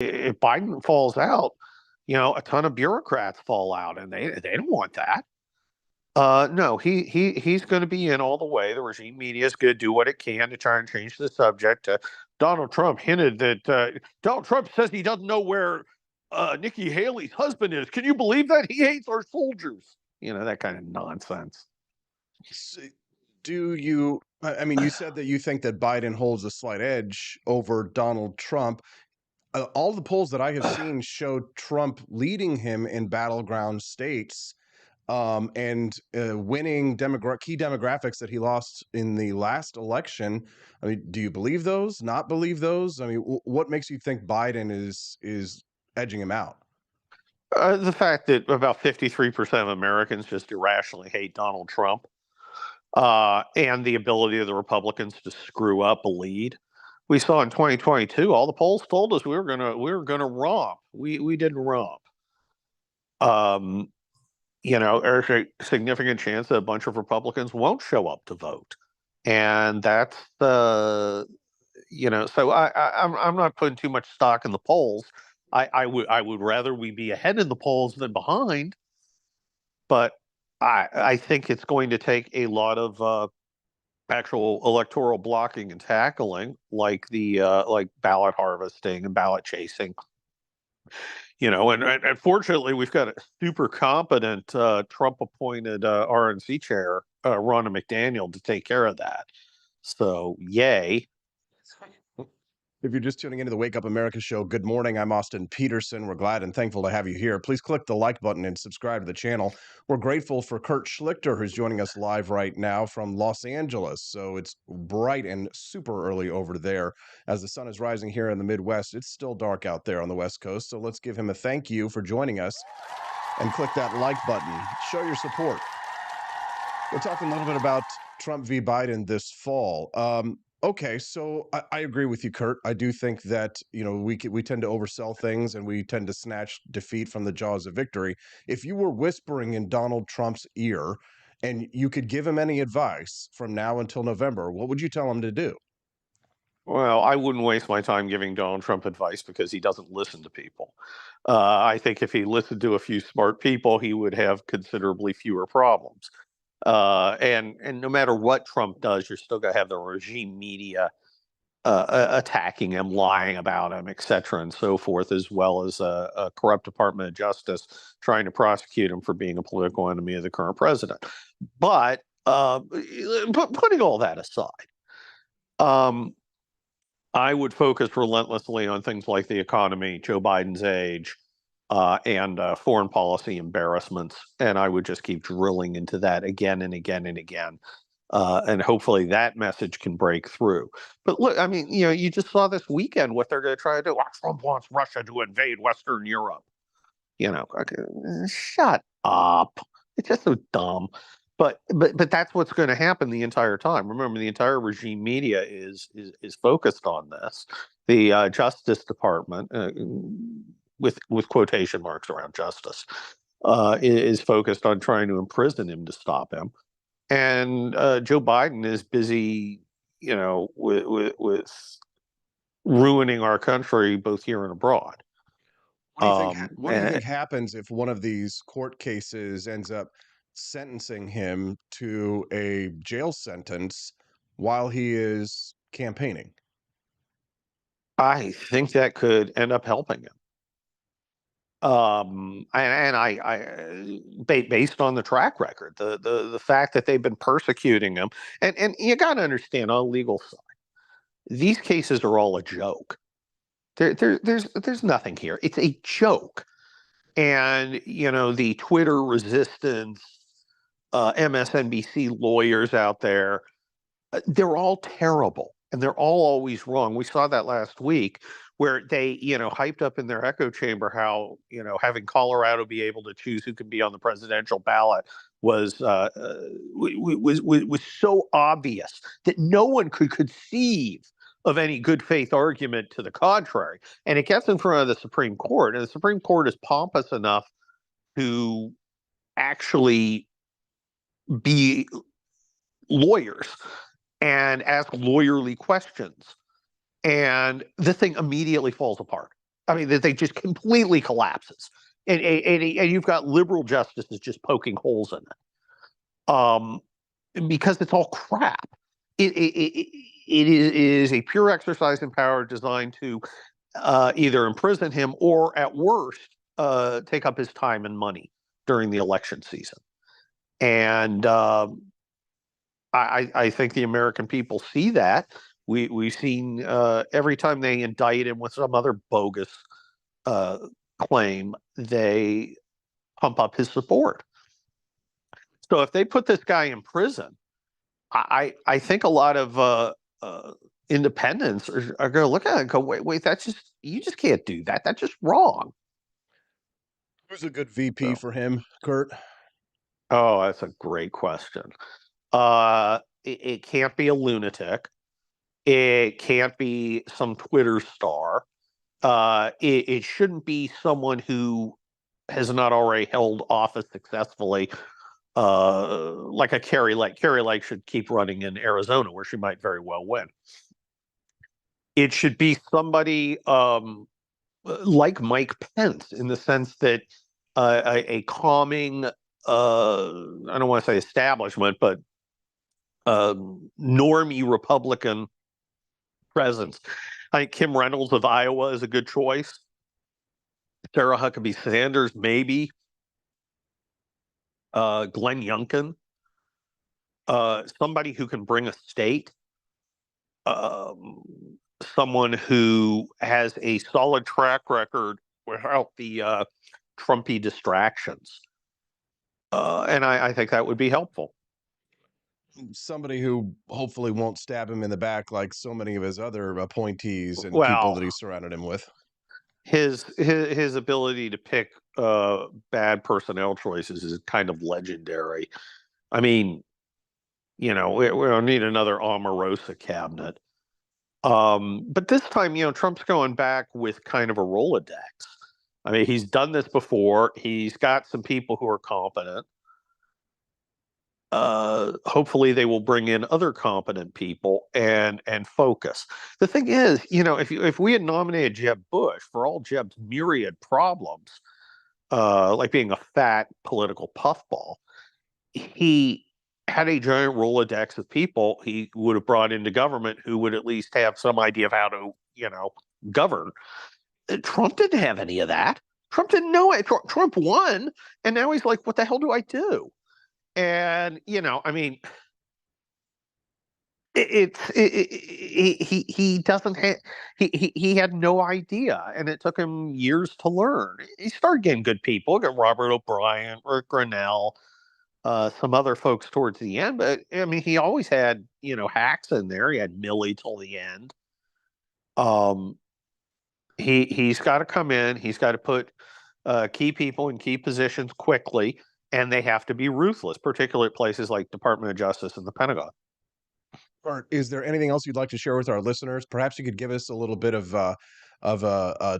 If Biden falls out, a ton of bureaucrats fall out, and they don't want that. No, he's going to be in all the way. The regime media is going to do what it can to try and change the subject. Donald Trump hinted that Donald Trump says he doesn't know where Nikki Haley's husband is. Can you believe that? He hates our soldiers. That kind of nonsense. Do you? I mean, you said that you think that Biden holds a slight edge over Donald Trump. All the polls that I have seen show Trump leading him in battleground states, and winning key demographics that he lost in the last election. I mean, do you believe those? Not believe those? I mean, what makes you think Biden is edging him out? The fact that about 53% of Americans just irrationally hate Donald Trump, and the ability of the Republicans to screw up a lead. We saw in 2022, all the polls told us we were gonna romp. We didn't romp. Um, there's a significant chance that a bunch of Republicans won't show up to vote, and that's So I'm not putting too much stock in the polls. I would rather we be ahead in the polls than behind, but I think it's going to take a lot of actual electoral blocking and tackling, like like ballot harvesting and ballot chasing. And fortunately, we've got a super competent Trump-appointed RNC chair, Ronna McDaniel, to take care of that. So, yay. If you're just tuning into the Wake Up America show, good morning. I'm Austin Peterson. We're glad and thankful to have you here. Please click the like button and subscribe to the channel. We're grateful for Kurt Schlichter, who's joining us live right now from Los Angeles. So it's bright and super early over there. As the sun is rising here in the Midwest, it's still dark out there on the West Coast. So let's give him a thank you for joining us and click that like button. Show your support. We're talking a little bit about Trump v. Biden this fall. Okay, so I agree with you, Kurt. I do think that we tend to oversell things and we tend to snatch defeat from the jaws of victory. If you were whispering in Donald Trump's ear and you could give him any advice from now until November, what would you tell him to do? Well, I wouldn't waste my time giving Donald Trump advice because he doesn't listen to people. I think if he listened to a few smart people, he would have considerably fewer problems. And no matter what Trump does, you're still going to have the regime media attacking him, lying about him, et cetera, and so forth, as well as a corrupt Department of Justice trying to prosecute him for being a political enemy of the current president. But putting all that aside, um, I would focus relentlessly on things like the economy, Joe Biden's age, and foreign policy embarrassments. And I would just keep drilling into that again and again and again. And hopefully that message can break through. But look, I mean, you just saw this weekend what they're going to try to do. Trump wants Russia to invade Western Europe. Shut up. It's just so dumb. But that's what's going to happen the entire time. Remember, the entire regime media is focused on this. The Justice Department, with quotation marks around justice, is focused on trying to imprison him to stop him. And Joe Biden is busy, with ruining our country both here and abroad. What do you think happens if one of these court cases ends up sentencing him to a jail sentence while he is campaigning? I think that could end up helping him. Based on the track record, the fact that they've been persecuting him, and you got to understand, on the legal side, these cases are all a joke. There's nothing here. It's a joke. And the Twitter resistance, MSNBC lawyers out there, they're all terrible and they're all always wrong. We saw that last week where they, hyped up in their echo chamber how, having Colorado be able to choose who can be on the presidential ballot was so obvious that no one could conceive of any good faith argument to the contrary. And it gets in front of the Supreme Court, and the Supreme Court is pompous enough to actually be lawyers and ask lawyerly questions. And the thing immediately falls apart. I mean, that they just completely collapses, and you've got liberal justices just poking holes in it, because it's all crap. It is a pure exercise in power designed to either imprison him or, at worst, take up his time and money during the election season. And I think the American people see that. We've seen every time they indict him with some other bogus uh, claim, they pump up his support. So if they put this guy in prison, I think a lot of independents are going to look at it and go, wait, that's just, you just can't do that. That's just wrong. Who's a good VP So, for him, Kurt? oh, that's a great question. It can't be a lunatic. It can't be some Twitter star. It shouldn't be someone who has not already held office successfully, like a Carrie Lake. Carrie Lake should keep running in Arizona, where she might very well win. It should be somebody like Mike Pence, in the sense that a calming, I don't want to say establishment, but normie Republican presence. I think Kim Reynolds of Iowa is a good choice. Sarah Huckabee Sanders, maybe. Glenn Youngkin, somebody who can bring a state, um, someone who has a solid track record without the Trumpy distractions. And I think that would be helpful. Somebody who hopefully won't stab him in the back like so many of his other appointees and people that Well, he surrounded him with. his ability to pick bad personnel choices is kind of legendary. I mean, we don't need another Omarosa cabinet. But this time, Trump's going back with kind of a Rolodex. I mean, he's done this before. He's got some people who are competent. Hopefully they will bring in other competent people and focus. The thing is, if we had nominated Jeb Bush, for all Jeb's myriad problems, like being a fat political puffball, he had a giant Rolodex of people he would have brought into government who would at least have some idea of how to, govern. Trump didn't have any of that. Trump didn't know it. Trump won, and now he's like, what the hell do I do? And, I mean, he doesn't have, he had no idea, and it took him years to learn. He started getting good people, got Robert O'Brien, Rick Grinnell, some other folks towards the end, but I mean, he always had, hacks in there. He had Millie till the end. Um, he's got to come in. He's got to put key people in key positions quickly, and they have to be ruthless, particularly at places like Department of Justice and the Pentagon. Art, is there anything else you'd like to share with our listeners? Perhaps you could give us a little bit of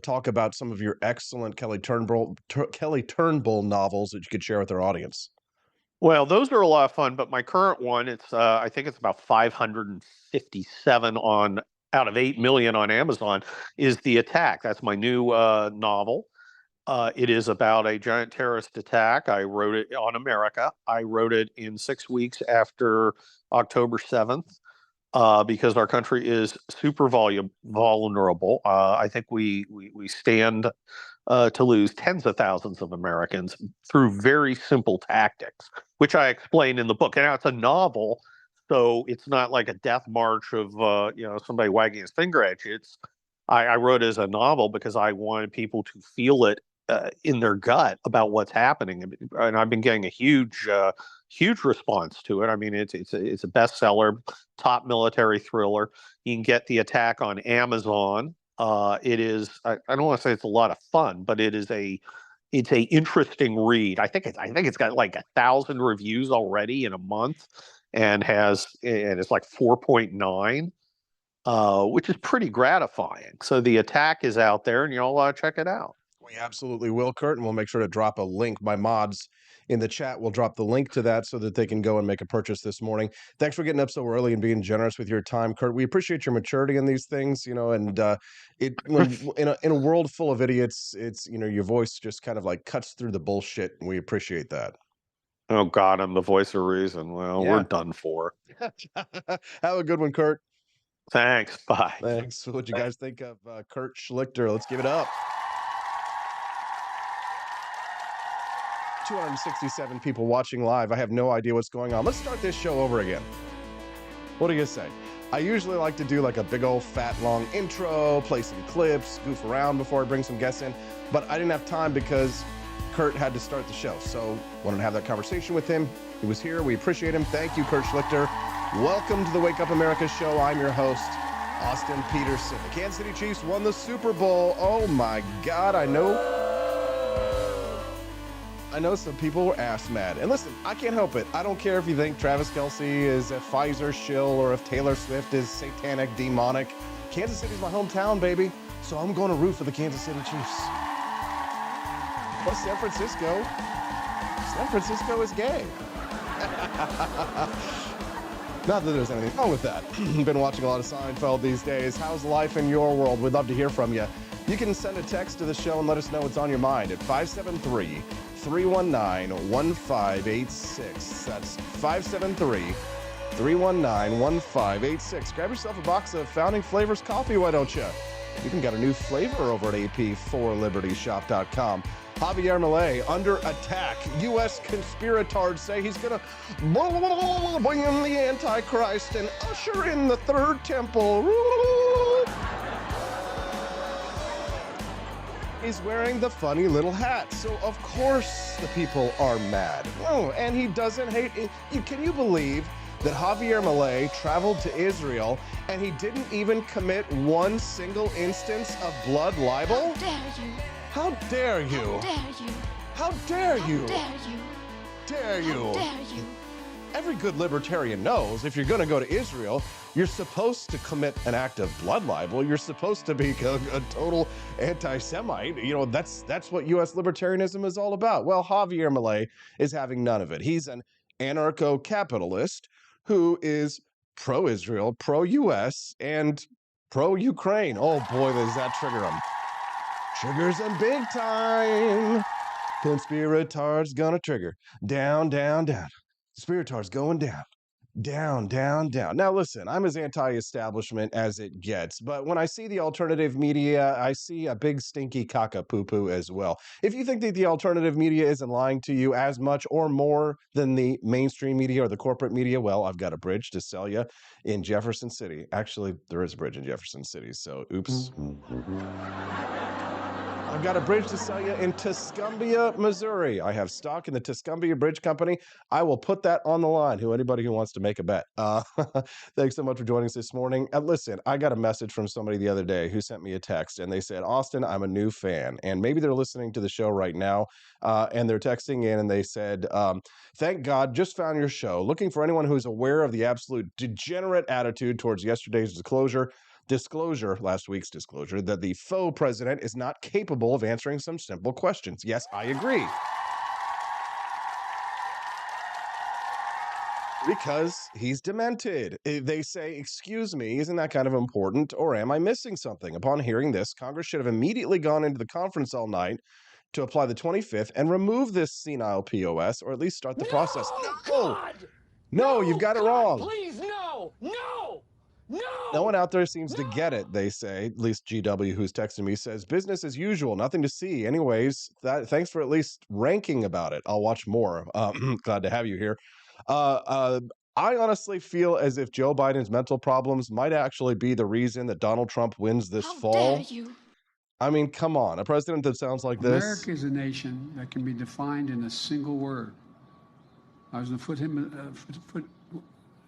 talk about some of your excellent Kelly Turnbull novels that you could share with our audience. Well, those are a lot of fun, but my current one, it's I think it's about 557 on out of 8 million on Amazon, is The Attack. That's my new novel. It is about a giant terrorist attack. I wrote it on America. I wrote it in 6 weeks after October 7th, because our country is super vulnerable. I think we stand to lose tens of thousands of Americans through very simple tactics, which I explain in the book. And now it's a novel, so it's not like a death march of somebody wagging his finger at you. I wrote it as a novel because I wanted people to feel it in their gut about what's happening, and I've been getting a huge response to it. I mean, it's a bestseller, top military thriller. You can get The Attack on Amazon. It is, I don't want to say it's a lot of fun, but it's a interesting read. I think it's got like 1,000 reviews already in a month, and it's like 4.9, which is pretty gratifying. So The Attack is out there, and you all check it out. We absolutely will, Kurt, and we'll make sure to drop a link. My mods in the chat will drop the link to that so that they can go and make a purchase this morning. Thanks for getting up so early and being generous with your time, Kurt. We appreciate your maturity in these things, and when in a world full of idiots, it's your voice just kind of like cuts through the bullshit, and we appreciate that. Oh God, I'm the voice of reason. Well, Yeah. we're done for. Have a good one, Kurt. Thanks. Bye. Thanks. What'd you guys think of Kurt Schlichter? Let's give it up. 267 people watching live. I have no idea what's going on. Let's start this show over again. What do you say? I usually like to do like a big old fat long intro, play some clips, goof around before I bring some guests in, but I didn't have time because Kurt had to start the show. So wanted to have that conversation with him. He was here. We appreciate him. Thank you, Kurt Schlichter. Welcome to the Wake Up America show. I'm your host, Austin Peterson. The Kansas City Chiefs won the Super Bowl. Oh my God, I know some people were ass mad. And listen, I can't help it. I don't care if you think Travis Kelce is a Pfizer shill or if Taylor Swift is satanic, demonic. Kansas City's my hometown, baby. So I'm going to root for the Kansas City Chiefs. Plus San Francisco is gay. Not that there's anything wrong with that. Been watching a lot of Seinfeld these days. How's life in your world? We'd love to hear from you. You can send a text to the show and let us know what's on your mind at 573-319-1586. That's 573-319-1586. Grab yourself a box of Founding Flavors coffee, why don't you? You even got a new flavor over at ap4libertyshop.com. Javier Milei under attack. U.S. Conspiratards say he's going to bring in the Antichrist and usher in the third temple. He's wearing the funny little hat, so of course the people are mad. Oh, and he doesn't hate it. Can you believe that Javier Milei traveled to Israel and he didn't even commit one single instance of blood libel? How dare you? How dare you? How dare you? How dare you? How dare you? Dare you? How dare you? Every good libertarian knows if you're going to go to Israel, you're supposed to commit an act of blood libel. You're supposed to be a total anti-Semite. That's what U.S. libertarianism is all about. Well, Javier Milei is having none of it. He's an anarcho-capitalist who is pro-Israel, pro-U.S., and pro-Ukraine. Oh boy, does that trigger him. Triggers him big time. Conspiratards gonna trigger. Down, down, down. Conspiratards going down. Down, down, down. Now listen, I'm as anti-establishment as it gets, but when I see the alternative media, I see a big stinky caca-poo-poo as well. If you think that the alternative media isn't lying to you as much or more than the mainstream media or the corporate media, well, I've got a bridge to sell you in Jefferson City. Actually, there is a bridge in Jefferson City, so oops. I've got a bridge to sell you in Tuscumbia, Missouri. I have stock in the Tuscumbia Bridge Company. I will put that on the line. Anybody who wants to make a bet. Thanks so much for joining us this morning. Listen, I got a message from somebody the other day who sent me a text, and they said, Austin, I'm a new fan. And maybe they're listening to the show right now, and they're texting in, and they said, thank God, just found your show. Looking for anyone who's aware of the absolute degenerate attitude towards yesterday's last week's disclosure, that the faux president is not capable of answering some simple questions. Yes, I agree. Because he's demented. They say, excuse me, isn't that kind of important? Or am I missing something? Upon hearing this, Congress should have immediately gone into the conference all night to apply the 25th and remove this senile POS, or at least start the process. No, you've got it wrong. Please, no! No one out there seems to get it, they say. At least GW, who's texting me, says, business as usual, nothing to see. Anyways, thanks for at least ranking about it. I'll watch more. Glad to have you here. I honestly feel as if Joe Biden's mental problems might actually be the reason that Donald Trump wins this fall. How dare you? I mean, come on. A president that sounds like this. America is a nation that can be defined in a single word. I was going to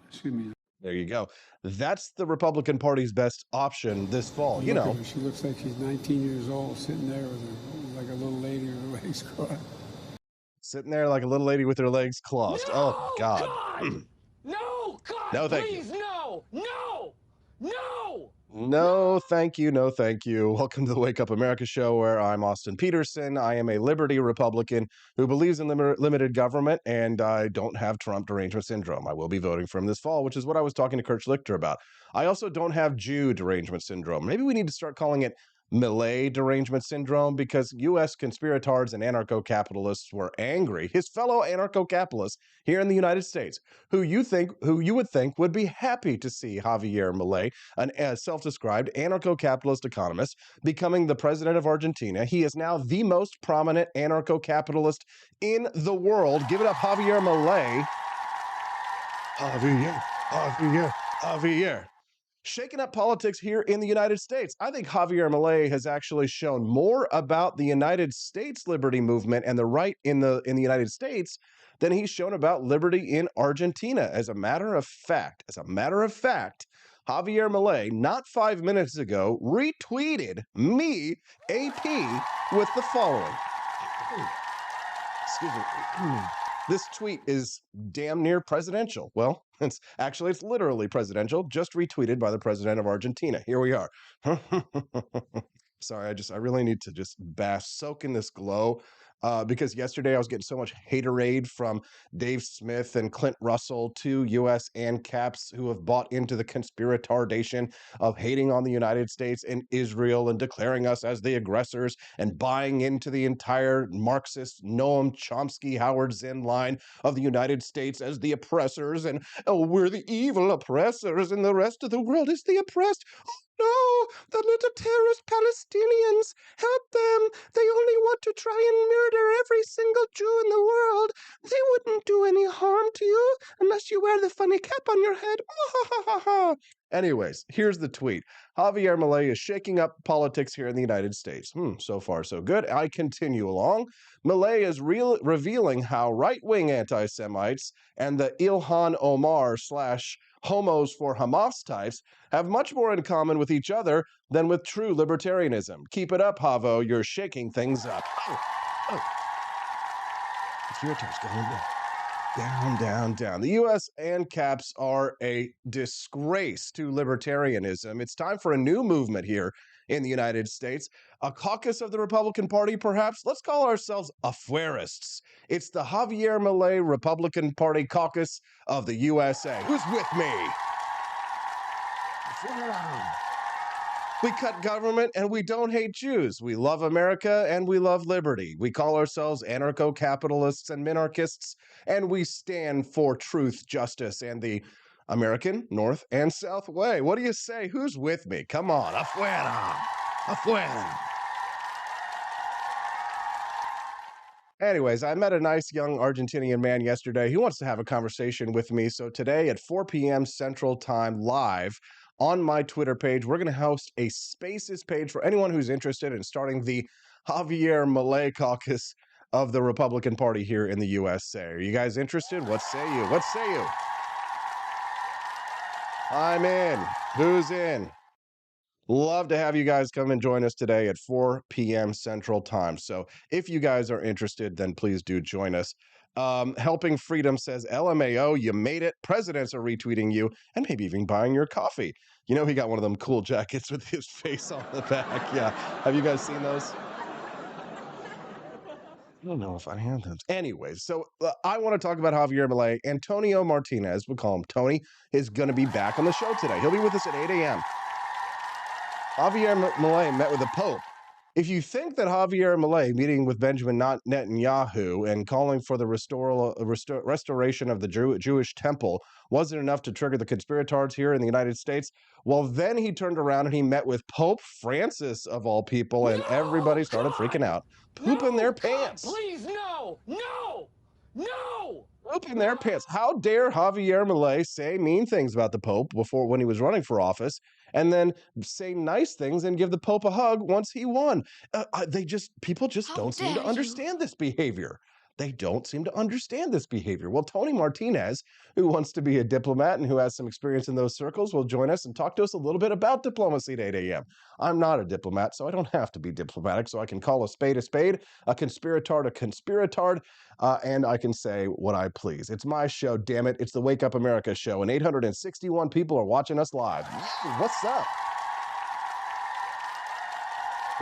excuse me. There you go. That's the Republican Party's best option this fall. Look at her. She looks like she's 19 years old, sitting there like a little lady with her legs crossed. Sitting there like a little lady with her legs crossed. No, Oh, God. No, God, No, thank please, you. no! No, thank you. No, thank you. Welcome to the Wake Up America show, where I'm Austin Peterson. I am a liberty Republican who believes in limited government, and I don't have Trump derangement syndrome. I will be voting for him this fall, which is what I was talking to Kurt Schlichter about. I also don't have Jew derangement syndrome. Maybe we need to start calling it Milei derangement syndrome, because U.S. conspiratards and anarcho-capitalists were angry. His fellow anarcho-capitalists here in the United States, who you would think would be happy to see Javier Milei, a self-described anarcho-capitalist economist, becoming the president of Argentina. He is now the most prominent anarcho-capitalist in the world. Give it up, Javier Milei. Javier. Shaking up politics here in the United States. I think Javier Milei has actually shown more about the United States liberty movement and the right in the United States than he's shown about liberty in Argentina. As a matter of fact, Javier Milei, not 5 minutes ago, retweeted me, AP, with the following. Excuse me. This tweet is damn near presidential. Well, it's literally presidential, just retweeted by the president of Argentina. Here we are. Sorry, I really need to just soak in this glow. Because yesterday I was getting so much haterade from Dave Smith and Clint Russell, two U.S. ANCAPs who have bought into the conspiratardation of hating on the United States and Israel and declaring us as the aggressors and buying into the entire Marxist Noam Chomsky Howard Zinn line of the United States as the oppressors, and we're the evil oppressors and the rest of the world is the oppressed. No, the little terrorist Palestinians, help them. They only want to try and murder every single Jew in the world. They wouldn't do any harm to you unless you wear the funny cap on your head. Anyways, here's the tweet. Javier Milei is shaking up politics here in the United States. So far, so good. I continue along. Milei is revealing how right-wing anti-Semites and the Ilhan Omar / homos for Hamas types have much more in common with each other than with true libertarianism. Keep it up, Havo. You're shaking things up. It's your turn. Down. The U.S. ANCAPs are a disgrace to libertarianism. It's time for a new movement here in the United States. A caucus of the Republican Party, perhaps? Let's call ourselves Afuerists. It's the Javier Milei Republican Party caucus of the USA. Who's with me? We cut government and we don't hate Jews. We love America and we love liberty. We call ourselves anarcho-capitalists and minarchists, and we stand for truth, justice, and the American North and South way. What do you say? Who's with me? Come on. Afuera. Anyways, I met a nice young Argentinian man yesterday. He wants to have a conversation with me. So today at 4 p.m. Central Time live on my Twitter page, we're going to host a Spaces page for anyone who's interested in starting the Javier Milei caucus of the Republican Party here in the USA. Are you guys interested? What say you? I'm in. Who's in? Love to have you guys come and join us today at 4 p.m. Central Time. So if you guys are interested, then please do join us. Helping Freedom says, LMAO, you made it. Presidents are retweeting you and maybe even buying your coffee. You know, he got one of them cool jackets with his face on the back. Yeah. Have you guys seen those? I don't know if I have them. Anyways, so I want to talk about Javier Milei. Antonio Martinez, we'll call him Tony, is going to be back on the show today. He'll be with us at 8 a.m. Javier Milei met with the Pope. If you think that Javier Milei meeting with Benjamin Netanyahu and calling for the restoration of the Jewish temple wasn't enough to trigger the conspiratards here in the United States, well, then he turned around and he met with Pope Francis, of all people, and everybody started freaking out, pooping their pants. God, please, no! Pooping their pants. How dare Javier Milei say mean things about the Pope when he was running for office, and then say nice things and give the Pope a hug once he won? People just don't seem to understand this behavior. They don't seem to understand this behavior. Well, Tony Martinez, who wants to be a diplomat and who has some experience in those circles, will join us and talk to us a little bit about diplomacy at 8 a.m. I'm not a diplomat, so I don't have to be diplomatic, so I can call a spade, a conspiratard, and I can say what I please. It's my show, damn it. It's the Wake Up America show, and 861 people are watching us live. What's up?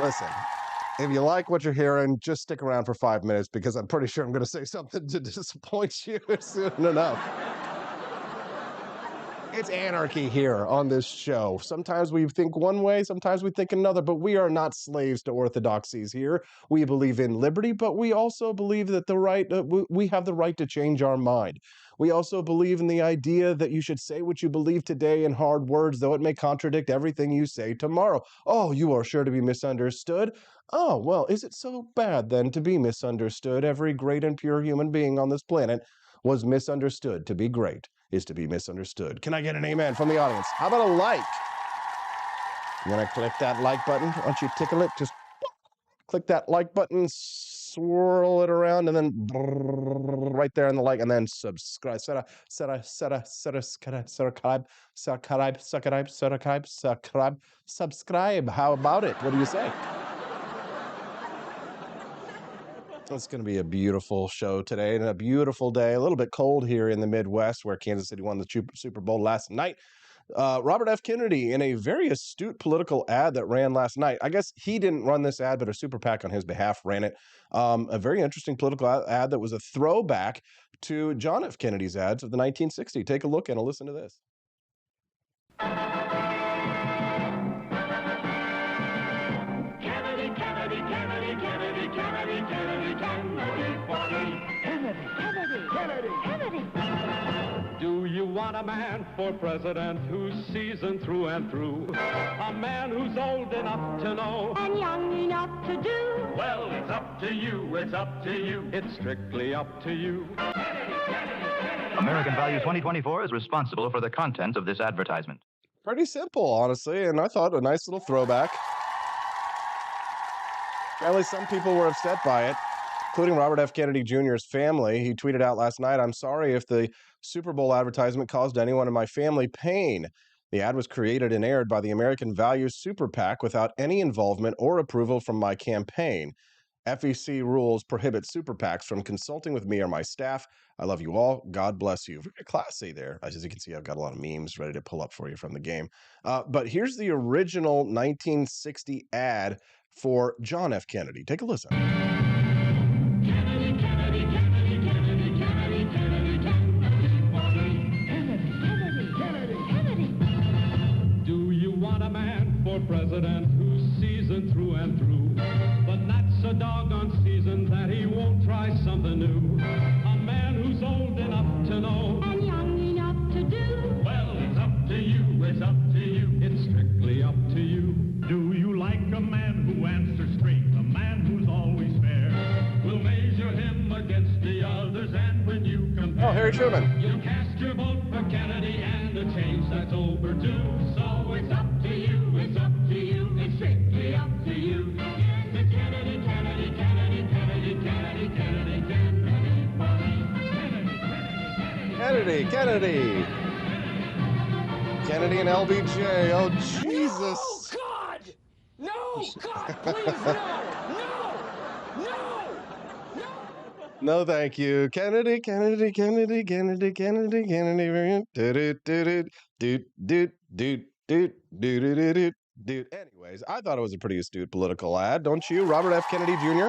Listen, if you like what you're hearing, just stick around for 5 minutes because I'm pretty sure I'm going to say something to disappoint you soon enough. It's anarchy here on this show. Sometimes we think one way, sometimes we think another, but we are not slaves to orthodoxies here. We believe in liberty, but we also believe that we have the right to change our mind. We also believe in the idea that you should say what you believe today in hard words, though it may contradict everything you say tomorrow. Oh, you are sure to be misunderstood. Oh, well, is it so bad then to be misunderstood? Every great and pure human being on this planet was misunderstood. To be great is to be misunderstood. Can I get an amen from the audience? How about a like? I'm gonna click that like button. Why don't you tickle it? Just click that like button, swirl it around, and then right there in the like, and then subscribe. Subscribe. How about it? What do you say? It's going to be a beautiful show today and a beautiful day. A little bit cold here in the Midwest where Kansas City won the Super Bowl last night. Robert F. Kennedy, in a very astute political ad that ran last night. I guess he didn't run this ad, but a super PAC on his behalf ran it. A very interesting political ad that was a throwback to John F. Kennedy's ads of the 1960s. Take a look and listen to this. Do you want a man for president who's seasoned through and through? A man who's old enough to know and young enough to do? Well, it's up to you, it's up to you. It's strictly up to you. American Values 2024 is responsible for the contents of this advertisement. Pretty simple, honestly, and I thought a nice little throwback. Apparently, some people were upset by it, including Robert F. Kennedy Jr.'s family. He tweeted out last night, "I'm sorry if the Super Bowl advertisement caused anyone in my family pain. The ad was created and aired by the American Values Super PAC without any involvement or approval from my campaign. FEC rules prohibit Super PACs from consulting with me or my staff. I love you all. God bless you." Very classy there. As you can see, I've got a lot of memes ready to pull up for you from the game. But here's the original 1960 ad for John F. Kennedy. Take a listen. President who's seasoned through and through, but not so doggone seasoned that he won't try something new. A man who's old enough to know and young enough to do? Well, it's up to you, it's up to you. It's strictly up to you. Do you like a man who answers straight, a man who's always fair? We'll measure him against the others, and when you compare, oh, Harry Truman, you cast your vote for Kennedy, and a change that's overdue. So it's up to you. It's up to you, it's strictly up to you. Kennedy, Kennedy, Kennedy, Kennedy, Kennedy, Kennedy, Kennedy, Kennedy. Kennedy and LBJ. Oh, Jesus. No, God! No, God, please, no! No, thank you. Kennedy. Dude, anyways, I thought it was a pretty astute political ad, don't you? Robert F. Kennedy Jr.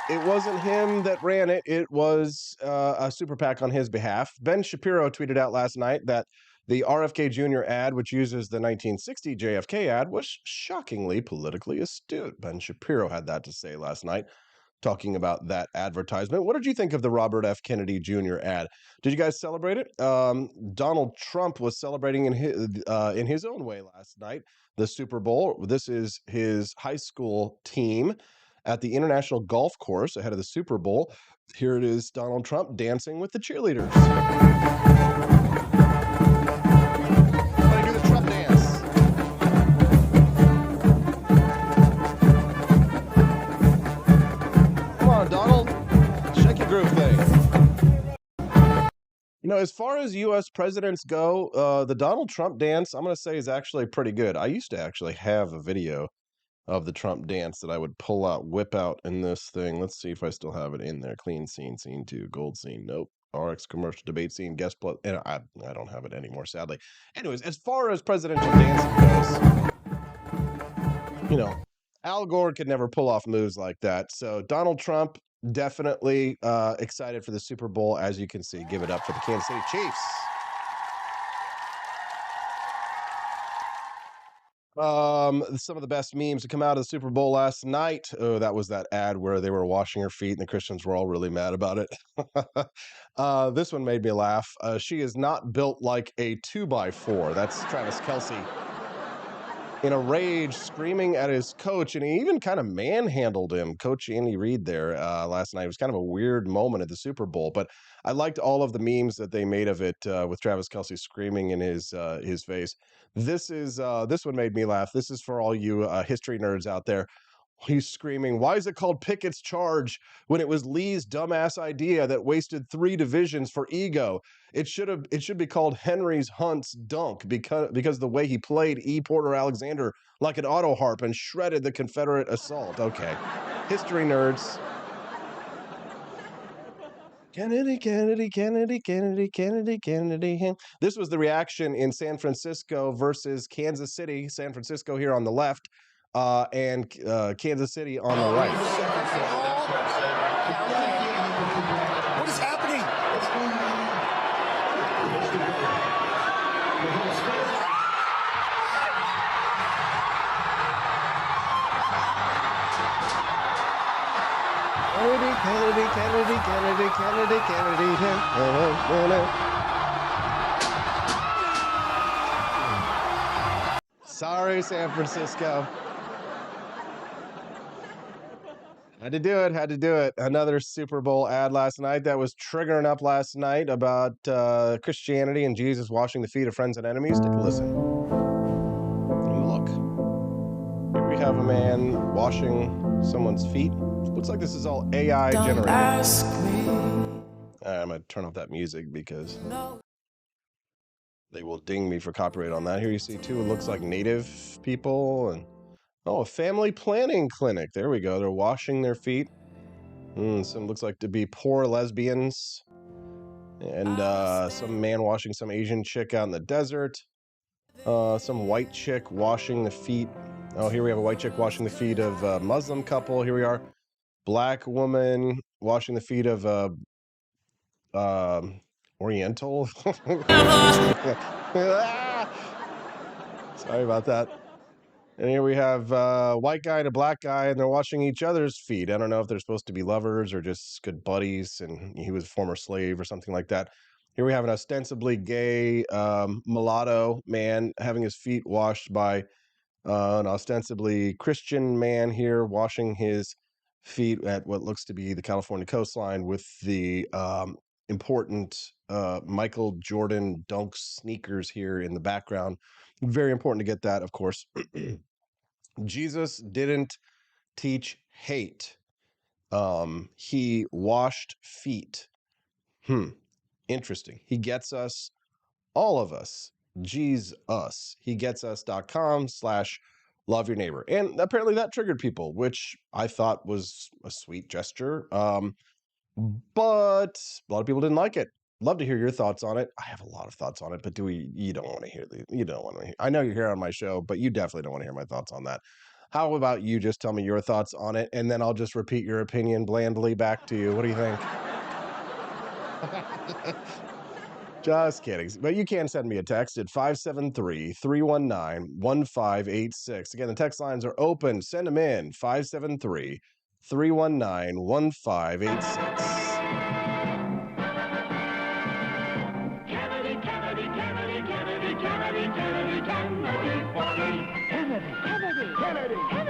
It wasn't him that ran it. It was a super PAC on his behalf. Ben Shapiro tweeted out last night that the RFK Jr. ad, which uses the 1960 JFK ad, was shockingly politically astute. Ben Shapiro had that to say last night, talking about that advertisement. What did you think of the Robert F. Kennedy Jr. ad? Did you guys celebrate it? Donald Trump was celebrating in his own way last night, the Super Bowl. This is his high school team at the International Golf Course ahead of the Super Bowl. Here it is, Donald Trump dancing with the cheerleaders. Everybody do the Trump dance. Come on, Donald. Shake your groove thing. You know, as far as U.S. presidents go, the Donald Trump dance, I'm going to say, is actually pretty good. I used to actually have a video of the Trump dance that I would pull out, whip out in this thing. Let's see if I still have it in there. Clean scene, scene 2, gold scene. Nope. RX commercial debate scene, guest plus. And I don't have it anymore, sadly. Anyways, as far as presidential dancing goes, you know, Al Gore could never pull off moves like that. So Donald Trump definitely excited for the Super Bowl, as you can see. Give it up for the Kansas City Chiefs. Some of the best memes to come out of the Super Bowl last night. Oh, that was that ad where they were washing her feet and the Christians were all really mad about it. This one made me laugh. She is not built like a 2x4. That's Travis Kelce in a rage, screaming at his coach, and he even kind of manhandled him, Coach Andy Reid there last night. It was kind of a weird moment at the Super Bowl, but I liked all of the memes that they made of it with Travis Kelce screaming in his face. This one made me laugh. This is for all you history nerds out there. He's screaming, "Why is it called Pickett's Charge when it was Lee's dumbass idea that wasted 3 divisions for ego? It should be called Henry's Hunt's Dunk because the way he played E. Porter Alexander like an auto harp and shredded the Confederate assault." Okay, history nerds. Kennedy, Kennedy, Kennedy, Kennedy, Kennedy, Kennedy. This was the reaction in San Francisco versus Kansas City. San Francisco here on the left, and Kansas City on the right. What is happening? Kennedy, Kennedy, Kennedy, Kennedy, Kennedy, Kennedy. Sorry, San Francisco. Had to do it. Another Super Bowl ad last night that was triggering up last night about Christianity and Jesus washing the feet of friends and enemies. Take a listen. And look. Here we have a man washing someone's feet. Looks like this is all AI generated. I'm going to turn off that music because they will ding me for copyright on that. Here you see, too, it looks like native people. And a family planning clinic. There we go. They're washing their feet. Some looks like to be poor lesbians. And some man washing some Asian chick out in the desert. Some white chick washing the feet. Oh, here we have a white chick washing the feet of a Muslim couple. Here we are. Black woman washing the feet of a Oriental. Sorry about that. And here we have a white guy and a black guy, and they're washing each other's feet. I don't know if they're supposed to be lovers or just good buddies, and he was a former slave or something like that. Here we have an ostensibly gay mulatto man having his feet washed by an ostensibly Christian man here washing his feet at what looks to be the California coastline with the important Michael Jordan Dunk sneakers here in the background. Very important to get that, of course. Jesus didn't teach hate. He washed feet. Interesting. He gets us, all of us, Jesus. He gets us.com/love your neighbor. And apparently that triggered people, which I thought was a sweet gesture. But a lot of people didn't like it. Love to hear your thoughts on it. I have a lot of thoughts on it, but you don't want to hear you don't want to hear. I know you're here on my show, but you definitely don't want to hear my thoughts on that. How about you just tell me your thoughts on it, and then I'll just repeat your opinion blandly back to you. What do you think? Just kidding. But you can send me a text at 573-319-1586. Again, the text lines are open. Send them in. 573-319-1586.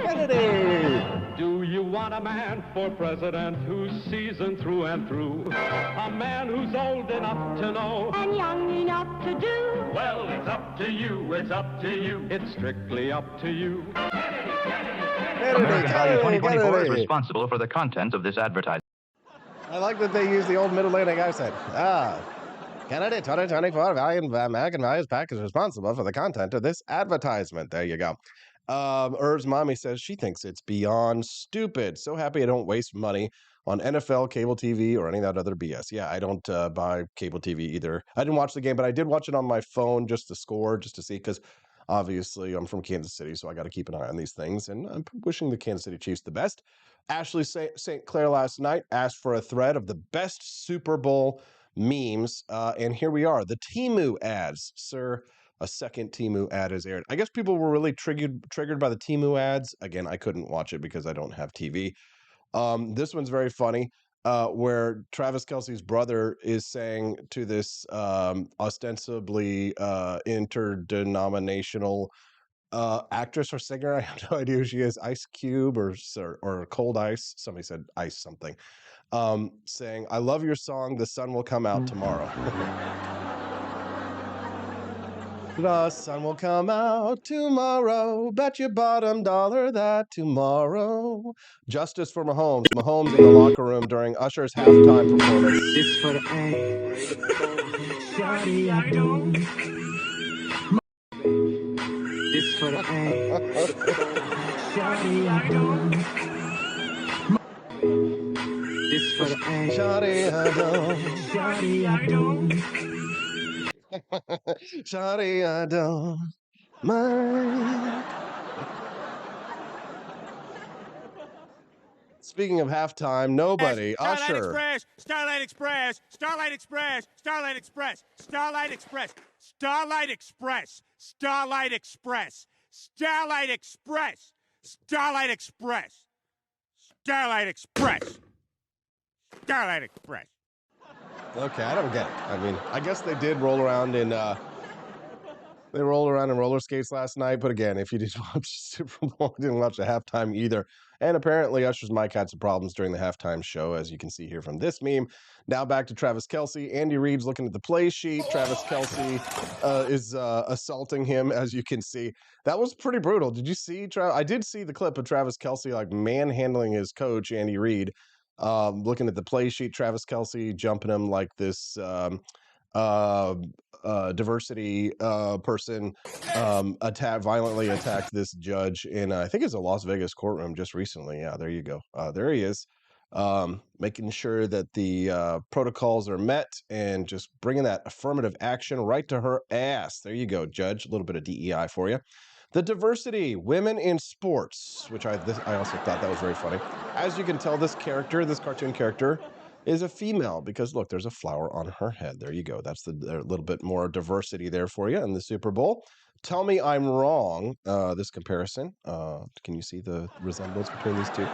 Kennedy. Do you want a man for president who's seasoned through and through? A man who's old enough to know and young enough to do. Well, it's up to you, it's up to you, it's strictly up to you. American Value 2024 is responsible for the contents of this advertisement. I like that they use the old Mid-Atlantic accent. Kennedy 2024 American Values PAC is responsible for the content of this advertisement. There you go. Herb's mommy says she thinks it's beyond stupid. So happy I don't waste money on NFL, cable TV, or any of that other BS. Yeah, I don't buy cable TV either. I didn't watch the game, but I did watch it on my phone just to score, just to see, because Obviously, I'm from Kansas City, so I got to keep an eye on these things, and I'm wishing the Kansas City Chiefs the best. Ashley St. Clair last night asked for a thread of the best Super Bowl memes, and here we are. The Temu ads, sir. A second Temu ad is aired. I guess people were really triggered by the Temu ads. Again, I couldn't watch it because I don't have TV. This one's very funny, where Travis Kelce's brother is saying to this ostensibly interdenominational actress or singer, I have no idea who she is, Ice Cube or Cold Ice. Somebody said Ice something. Saying, "I love your song. The sun will come out tomorrow." The sun will come out tomorrow. Bet your bottom dollar that tomorrow. Justice for Mahomes. Mahomes in the locker room during Usher's halftime performance. It's for the Shawty, I don't. It's for the Shawty, I don't. It's for the Shawty, I don't. Shawty, I don't. Shawty, I don't mind. Speaking of halftime, nobody. Usher. Starlight Express, Starlight Express, Starlight Express, Starlight Express, Starlight Express, Starlight Express, Starlight Express, Starlight Express, Starlight Express, Starlight Express. Okay, I don't get it. I mean, I guess they did roll around in roller skates last night, but again, if you didn't watch Super Bowl, didn't watch the halftime either. And apparently Usher's mic had some problems during the halftime show, as you can see here from this meme. Now back to Travis Kelce. Andy Reid's looking at the play sheet. Travis Kelce is assaulting him, as you can see. That was pretty brutal. Did you see? I did see the clip of Travis Kelce like manhandling his coach, Andy Reid. Looking at the play sheet, Travis Kelce jumping him like this diversity person violently attacked this judge in I think it's a Las Vegas courtroom just recently. Yeah, there you go. There he is, making sure that the protocols are met and just bringing that affirmative action right to her ass. There you go, Judge. A little bit of DEI for you. The diversity, women in sports, which I also thought that was very funny. As you can tell, this cartoon character, is a female because, look, there's a flower on her head. There you go. That's the little bit more diversity there for you in the Super Bowl. Tell me I'm wrong, this comparison. Can you see the resemblance between these two?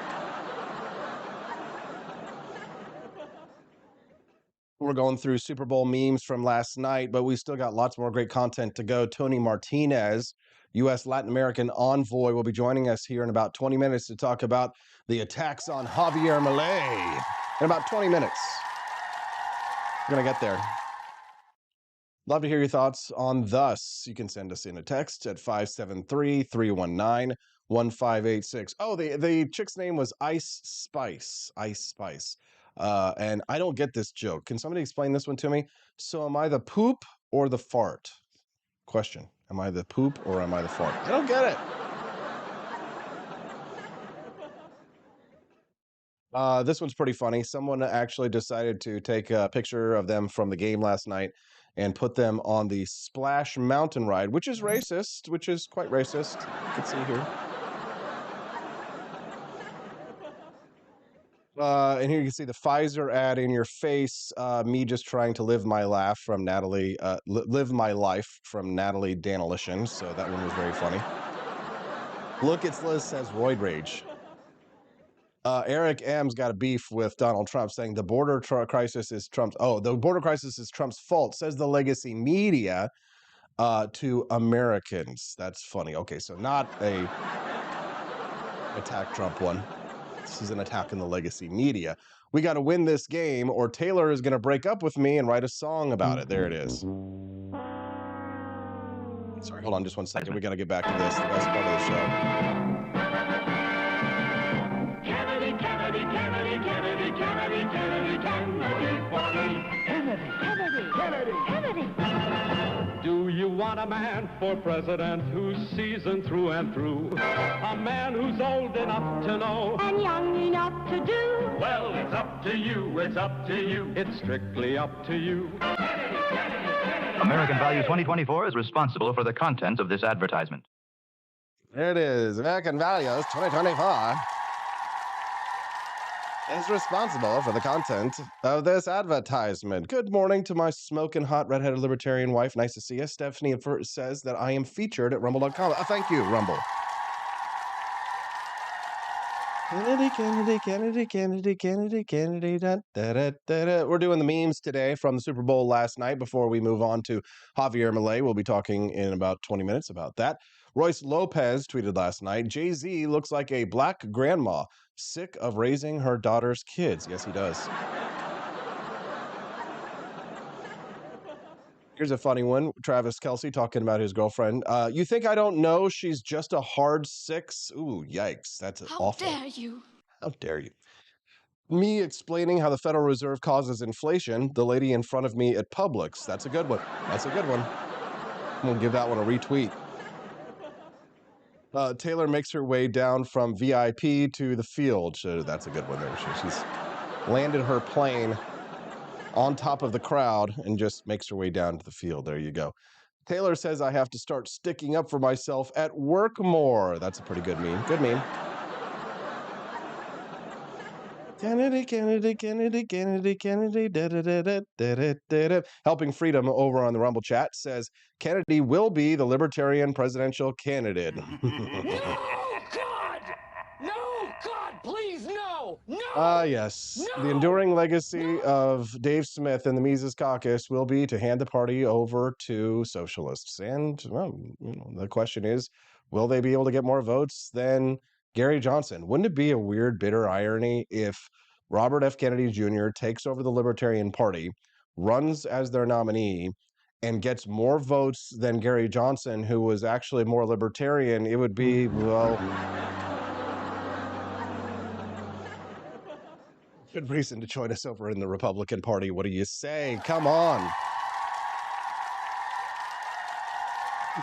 We're going through Super Bowl memes from last night, but we still got lots more great content to go. Tony Martinez, U.S. Latin American envoy, will be joining us here in about 20 minutes to talk about the attacks on Javier Milei. In about 20 minutes. We're going to get there. Love to hear your thoughts on thus. You can send us in a text at 573-319-1586. Oh, the chick's name was Ice Spice. Ice Spice. And I don't get this joke. Can somebody explain this one to me? So am I the poop or the fart? Question. Am I the poop or am I the fart? I don't get it. This one's pretty funny. Someone actually decided to take a picture of them from the game last night and put them on the Splash Mountain ride, which is racist, which is quite racist. You can see here. And here you can see the Pfizer ad in your face. Me just trying to live my life from Natalie Danilician. So that one was very funny. Look, it's Liz says roid rage. Eric M's got a beef with Donald Trump, saying the border crisis is Trump's. Oh, the border crisis is Trump's fault, says the legacy media to Americans. That's funny. Okay, so not a attack Trump one. This is an attack on the legacy media. We got to win this game, or Taylor is going to break up with me and write a song about it. There it is. Sorry, hold on just one second. We got to get back to this, the best part of the show. Do you want a man for president who's seasoned through and through? A man who's old enough to know and young enough to do. Well, it's up to you, it's up to you. It's strictly up to you. Kennedy, Kennedy, Kennedy. American Value 2024 is responsible for the contents of this advertisement. There it is. American Values 2024 is responsible for the content of this advertisement. Good morning to my smoking hot redheaded libertarian wife. Nice to see you. Stephanie says that I am featured at rumble.com. Thank you, Rumble. Kennedy. Da, da, da, da, da. We're doing the memes today from the Super Bowl last night. Before we move on to Javier Milei, we'll be talking in about 20 minutes about that. Royce Lopez tweeted last night, Jay-Z looks like a black grandma, sick of raising her daughter's kids. Yes, he does. Here's a funny one. Travis Kelce talking about his girlfriend. You think I don't know she's just a hard 6? Ooh, yikes. That's awful. How dare you? How dare you? Me explaining how the Federal Reserve causes inflation, the lady in front of me at Publix. That's a good one. That's a good one. I'm going to give that one a retweet. Taylor makes her way down from VIP to the field. That's a good one there. She's landed her plane on top of the crowd and just makes her way down to the field. There you go. Taylor says I have to start sticking up for myself at work more. That's a pretty good meme. Good meme. Kennedy, da, da, da, da, da, da, da. Helping Freedom over on the Rumble chat says Kennedy will be the Libertarian presidential candidate. No, God! No, God, please, no! No! Yes. No! The enduring legacy No! of Dave Smith and the Mises Caucus will be to hand the party over to socialists. And well, the question is, will they be able to get more votes than Gary Johnson? Wouldn't it be a weird, bitter irony if Robert F. Kennedy Jr. takes over the Libertarian Party, runs as their nominee, and gets more votes than Gary Johnson, who was actually more libertarian? It would be, well, good reason to join us over in the Republican Party. What do you say? Come on.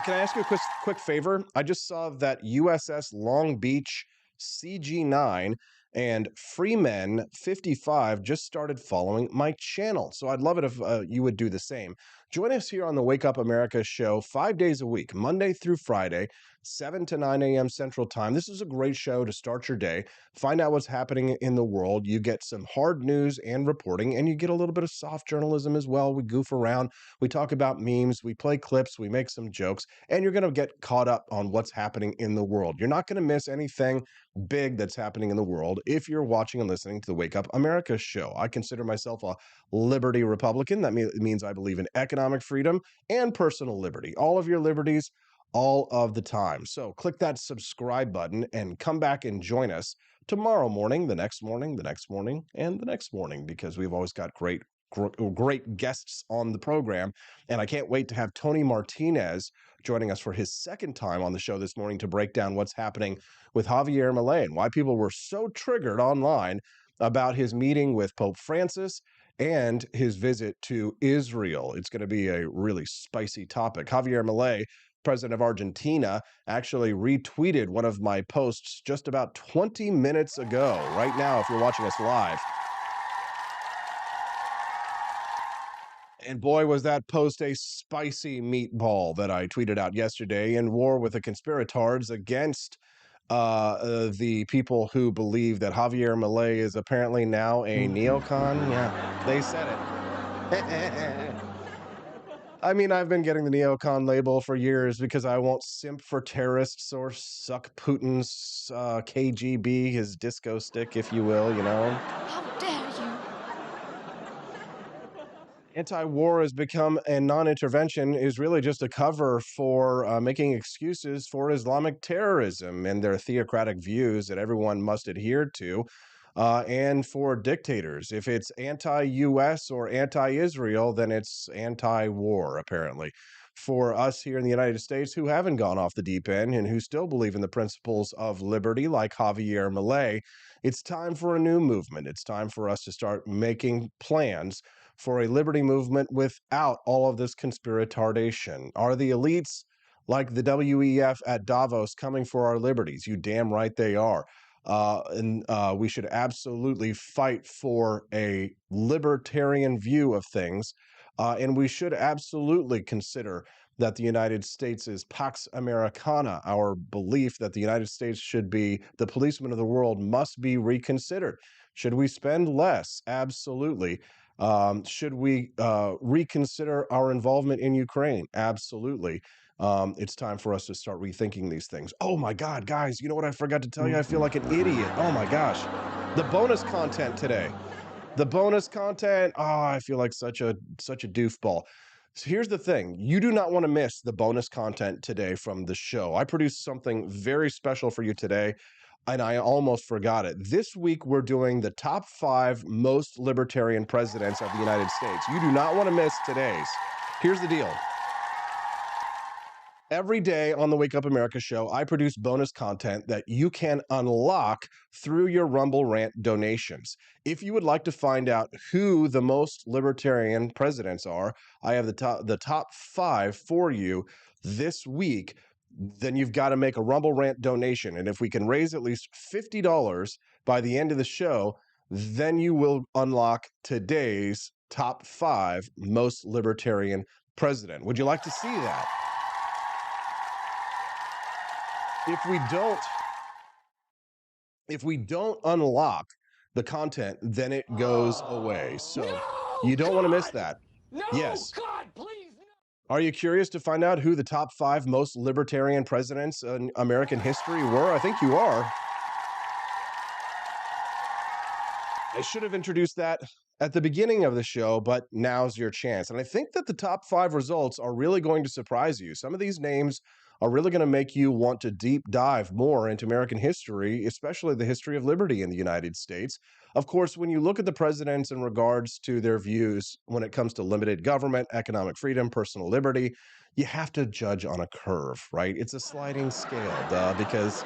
Can I ask you a quick favor? I just saw that USS Long Beach CG-9 and Freeman 55 just started following my channel. So I'd love it if you would do the same. Join us here on the Wake Up America show 5 days a week, Monday through Friday, 7 to 9 a.m. Central Time. This is a great show to start your day. Find out what's happening in the world. You get some hard news and reporting, and you get a little bit of soft journalism as well. We goof around. We talk about memes. We play clips. We make some jokes, and you're going to get caught up on what's happening in the world. You're not going to miss anything big that's happening in the world if you're watching and listening to the Wake Up America show. I consider myself a liberty Republican. That means I believe in economic freedom and personal liberty. All of your liberties, all of the time. So click that subscribe button and come back and join us tomorrow morning, the next morning, the next morning, and the next morning, because we've always got great guests on the program. And I can't wait to have Tony Martinez joining us for his second time on the show this morning to break down what's happening with Javier Milei and why people were so triggered online about his meeting with Pope Francis and his visit to Israel. It's going to be a really spicy topic. Javier Milei, president of Argentina, actually retweeted one of my posts just about 20 minutes ago. Right now, if you're watching us live. And boy, was that post a spicy meatball that I tweeted out yesterday in war with the Conspiratards against the people who believe that Javier Milei is apparently now a neocon. Yeah, they said it. I mean, I've been getting the neocon label for years because I won't simp for terrorists or suck Putin's KGB, his disco stick, if you will, you know. How dare you? Anti-war has become, and non-intervention is really just a cover for making excuses for Islamic terrorism and their theocratic views that everyone must adhere to, and for dictators. If it's anti-U.S. or anti-Israel, then it's anti-war, apparently. For us here in the United States who haven't gone off the deep end and who still believe in the principles of liberty, like Javier Milei, it's time for a new movement. It's time for us to start making plans for a liberty movement without all of this conspiratardation. Are the elites like the WEF at Davos coming for our liberties? You damn right they are. And we should absolutely fight for a libertarian view of things And we should absolutely consider that the United States is Pax Americana. Our belief that the United States should be the policeman of the world must be reconsidered. Should we spend less? Absolutely. Should we reconsider our involvement in Ukraine? Absolutely. It's time for us to start rethinking these things. Oh my God, guys, you know what I forgot to tell you? I feel like an idiot. Oh my gosh. The bonus content today. The bonus content. Oh, I feel like such a doofball. So here's the thing. You do not want to miss the bonus content today from the show. I produced something very special for you today, and I almost forgot it. This week, we're doing the top 5 most libertarian presidents of the United States. You do not want to miss today's. Here's the deal. Every day on the Wake Up America show, I produce bonus content that you can unlock through your Rumble Rant donations. If you would like to find out who the most libertarian presidents are, I have the top 5 for you this week. Then you've got to make a Rumble Rant donation. And if we can raise at least $50 by the end of the show, then you will unlock today's top 5 most libertarian president. Would you like to see that? If we don't unlock the content, then it goes away. So you don't want to miss that. No, Yes. God, please, no. Are you curious to find out who the top 5 most libertarian presidents in American history were? I think you are. I should have introduced that at the beginning of the show, but now's your chance. And I think that the top 5 results are really going to surprise you. Some of these names are really going to make you want to deep dive more into American history, especially the history of liberty in the United States. Of course, when you look at the presidents in regards to their views when it comes to limited government, economic freedom, personal liberty, you have to judge on a curve, right? It's a sliding scale, because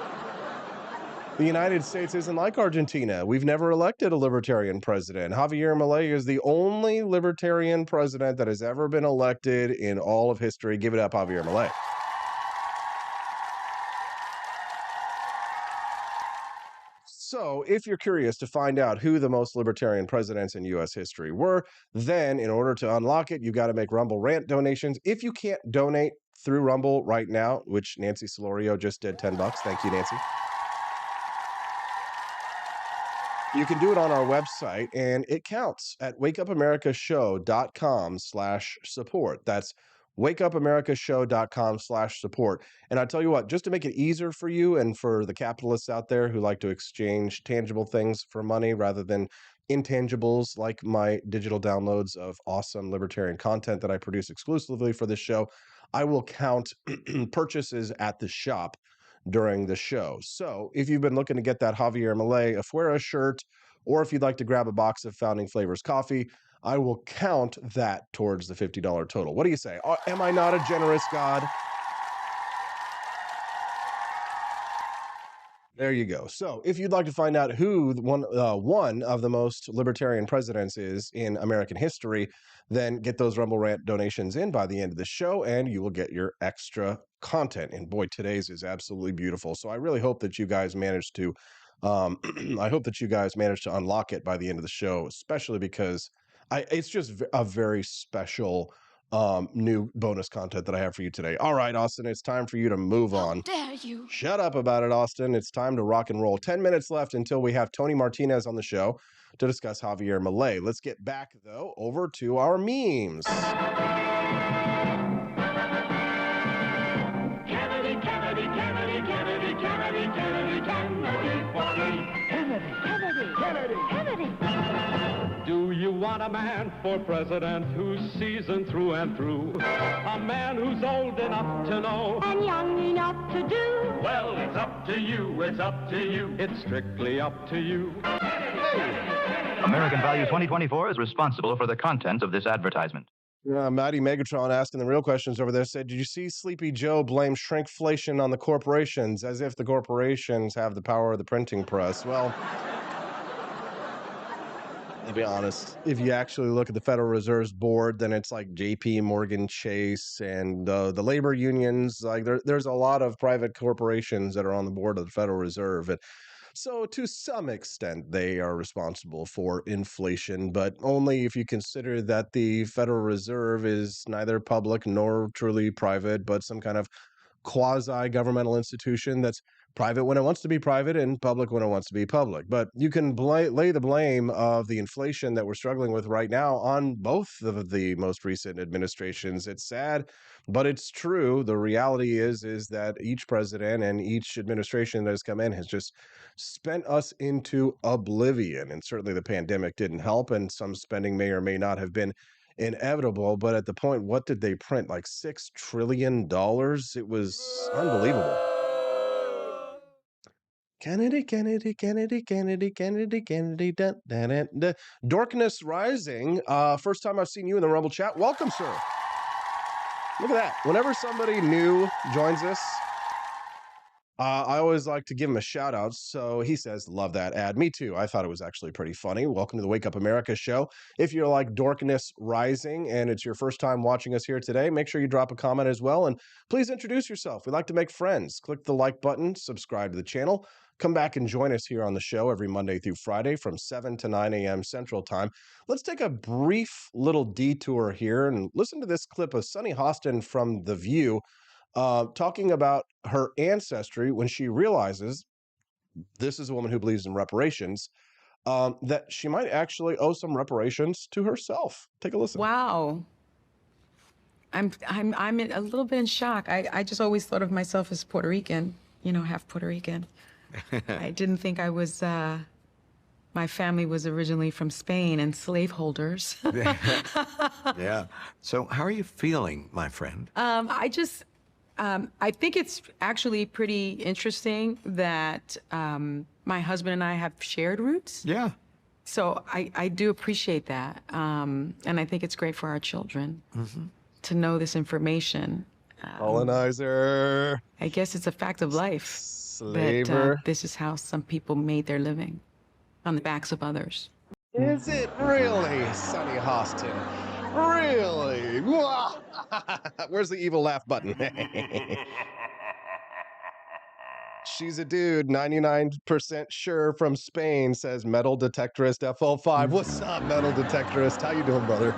the United States isn't like Argentina. We've never elected a libertarian president. Javier Milei is the only libertarian president that has ever been elected in all of history. Give it up, Javier Milei. So, if you're curious to find out who the most libertarian presidents in U.S. history were, then in order to unlock it, you've got to make Rumble Rant donations. If you can't donate through Rumble right now, which Nancy Solorio just did $10. Thank you, Nancy. You can do it on our website, and it counts at wakeupAmericaShow.com/support. That's wakeupAmericaShow.com/support. And I tell you what, just to make it easier for you and for the capitalists out there who like to exchange tangible things for money rather than intangibles like my digital downloads of awesome libertarian content that I produce exclusively for this show, I will count purchases at the shop during the show. So if you've been looking to get that Javier Milei Afuera shirt, or if you'd like to grab a box of Founding Flavors coffee, I will count that towards the $50 total. What do you say? Am I not a generous God? There you go. So if you'd like to find out who one of the most libertarian presidents is in American history, then get those Rumble Rant donations in by the end of the show, and you will get your extra content. And boy, today's is absolutely beautiful. So I really hope that you guys managed to, I hope that you guys managed to unlock it by the end of the show, especially because it's just a very special new bonus content that I have for you today. All right, Austin, it's time for you to move on. How dare you? Shut up about it, Austin. It's time to rock and roll. 10 minutes left until we have Tony Martinez on the show to discuss Javier Milei. Let's get back, though, over to our memes. Kennedy, Kennedy, Kennedy, Kennedy, Kennedy, Kennedy, Kennedy, Kennedy, Kennedy. Do you want a man for president who's seasoned through and through? A man who's old enough to know And young enough to do. well, it's up to you, it's up to you, it's strictly up to you. American Value 2024 is responsible for the contents of this advertisement. Maddie Megatron asking the real questions over there said, did you see Sleepy Joe blame shrinkflation on the corporations as if the corporations have the power of the printing press? Well, to be honest, if you actually look at the Federal Reserve's board, then it's like JP Morgan Chase and the labor unions. Like there's a lot of private corporations that are on the board of the Federal Reserve. And So, to some extent, they are responsible for inflation, but only if you consider that the Federal Reserve is neither public nor truly private, but some kind of quasi governmental institution that's private when it wants to be private and public when it wants to be public. But you can lay the blame of the inflation that we're struggling with right now on both of the most recent administrations. It's sad, but it's true. The reality is that each president and each administration that has come in has just spent us into oblivion. And certainly the pandemic didn't help, and some spending may or may not have been inevitable. But at the point, what did they print? Like $6 trillion? It was unbelievable. Kennedy, Kennedy, Kennedy, Kennedy, Kennedy, Kennedy. Dun, dun, dun, dun. Dorkness Rising. First time I've seen you in the Rumble chat. Welcome, sir. Look at that. Whenever somebody new joins us, I always like to give him a shout out. So he says, love that ad. Me too. I thought it was actually pretty funny. Welcome to the Wake Up America show. If you're like Dorkness Rising and it's your first time watching us here today, make sure you drop a comment as well. And please introduce yourself. We like to make friends. Click the like button, subscribe to the channel. Come back and join us here on the show every Monday through Friday from 7 to 9 a.m. Central Time. Let's take a brief little detour here and listen to this clip of Sunny Hostin from The View talking about her ancestry when she realizes this is a woman who believes in reparations, that she might actually owe some reparations to herself. Take a listen. Wow. I'm a little bit in shock. I just always thought of myself as Puerto Rican, half Puerto Rican. I didn't think I was, my family was originally from Spain and slaveholders. Yeah. So how are you feeling, my friend? I think it's actually pretty interesting that my husband and I have shared roots. Yeah. So I do appreciate that. And I think it's great for our children to know this information. Colonizer. I guess it's a fact of life. Slaver. That this is how some people made their living, on the backs of others. Is it really, Sunny Hostin? Really? Where's the evil laugh button? She's a dude, 99% sure from Spain, says Metal Detectorist FO5. What's up, Metal Detectorist? How you doing, brother?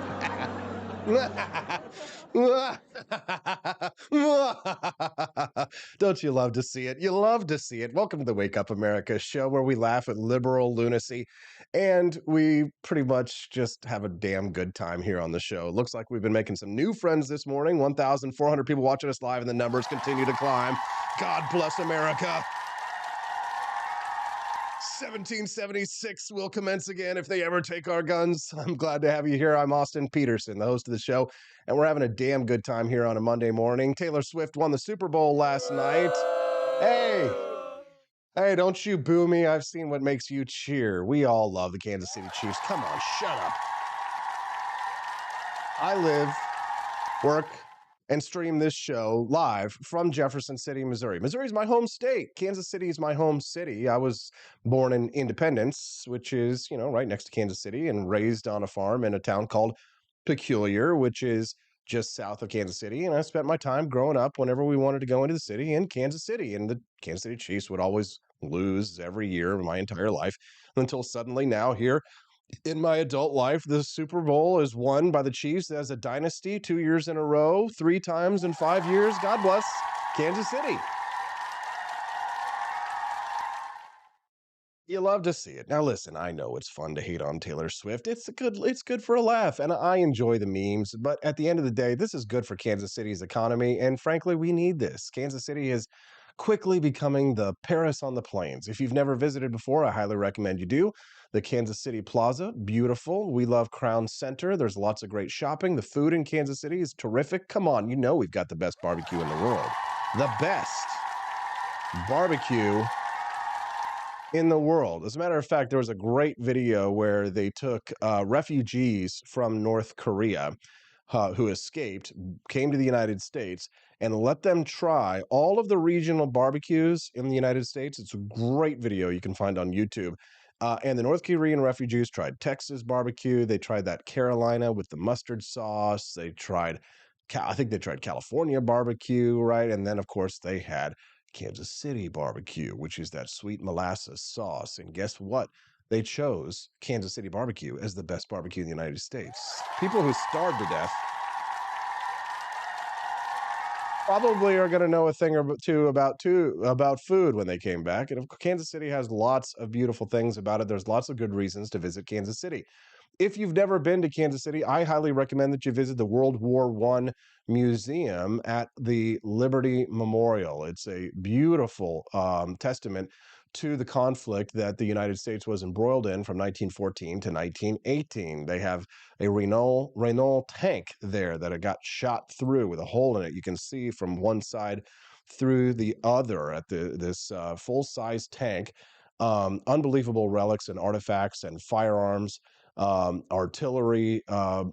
Don't you love to see it? You love to see it. Welcome to the Wake Up America show, where we laugh at liberal lunacy and we pretty much just have a damn good time here on the show. Looks like we've been making some new friends this morning. 1,400 people watching us live, and the numbers continue to climb. God bless America. 1776 will commence again if they ever take our guns. I'm glad to have you here. I'm Austin Peterson, the host of the show, and we're having a damn good time here on a Monday morning. Taylor Swift won the Super Bowl last night. Hey, don't you boo me. I've seen what makes you cheer. We all love the Kansas City Chiefs. Come on, shut up. I live, work, and stream this show live from Jefferson City, Missouri. Missouri is my home state. Kansas City is my home city. I was born in Independence, which is, right next to Kansas City, and raised on a farm in a town called Peculiar, which is just south of Kansas City. And I spent my time growing up whenever we wanted to go into the city in Kansas City. And the Kansas City Chiefs would always lose every year my entire life until suddenly now here in my adult life, the Super Bowl is won by the Chiefs as a dynasty 2 years in a row, 3 times in 5 years. God bless Kansas City. You love to see it. Now listen, I know it's fun to hate on Taylor Swift. It's good for a laugh, and I enjoy the memes, but at the end of the day, this is good for Kansas City's economy, and frankly, we need this. Kansas City is quickly becoming the Paris on the plains. If you've never visited before, I highly recommend you do. The Kansas City Plaza, beautiful. We love Crown Center. There's lots of great shopping. The food in Kansas City is terrific. Come on, we've got the best barbecue in the world. The best barbecue in the world. As a matter of fact, there was a great video where they took refugees from North Korea who escaped, came to the United States, and let them try all of the regional barbecues in the United States. It's a great video you can find on YouTube. And the North Korean refugees tried Texas barbecue. They tried that Carolina with the mustard sauce. They tried, I think they tried California barbecue, right? And then, of course, they had Kansas City barbecue, which is that sweet molasses sauce. And guess what? They chose Kansas City barbecue as the best barbecue in the United States. People who starved to death probably are going to know a thing or two about food when they came back. And Kansas City has lots of beautiful things about it. There's lots of good reasons to visit Kansas City. If you've never been to Kansas City, I highly recommend that you visit the World War I Museum at the Liberty Memorial. It's a beautiful testament to the conflict that the United States was embroiled in from 1914 to 1918. They have a Renault tank there that got shot through with a hole in it. You can see from one side through the other at this full-size tank. Unbelievable relics and artifacts and firearms, artillery,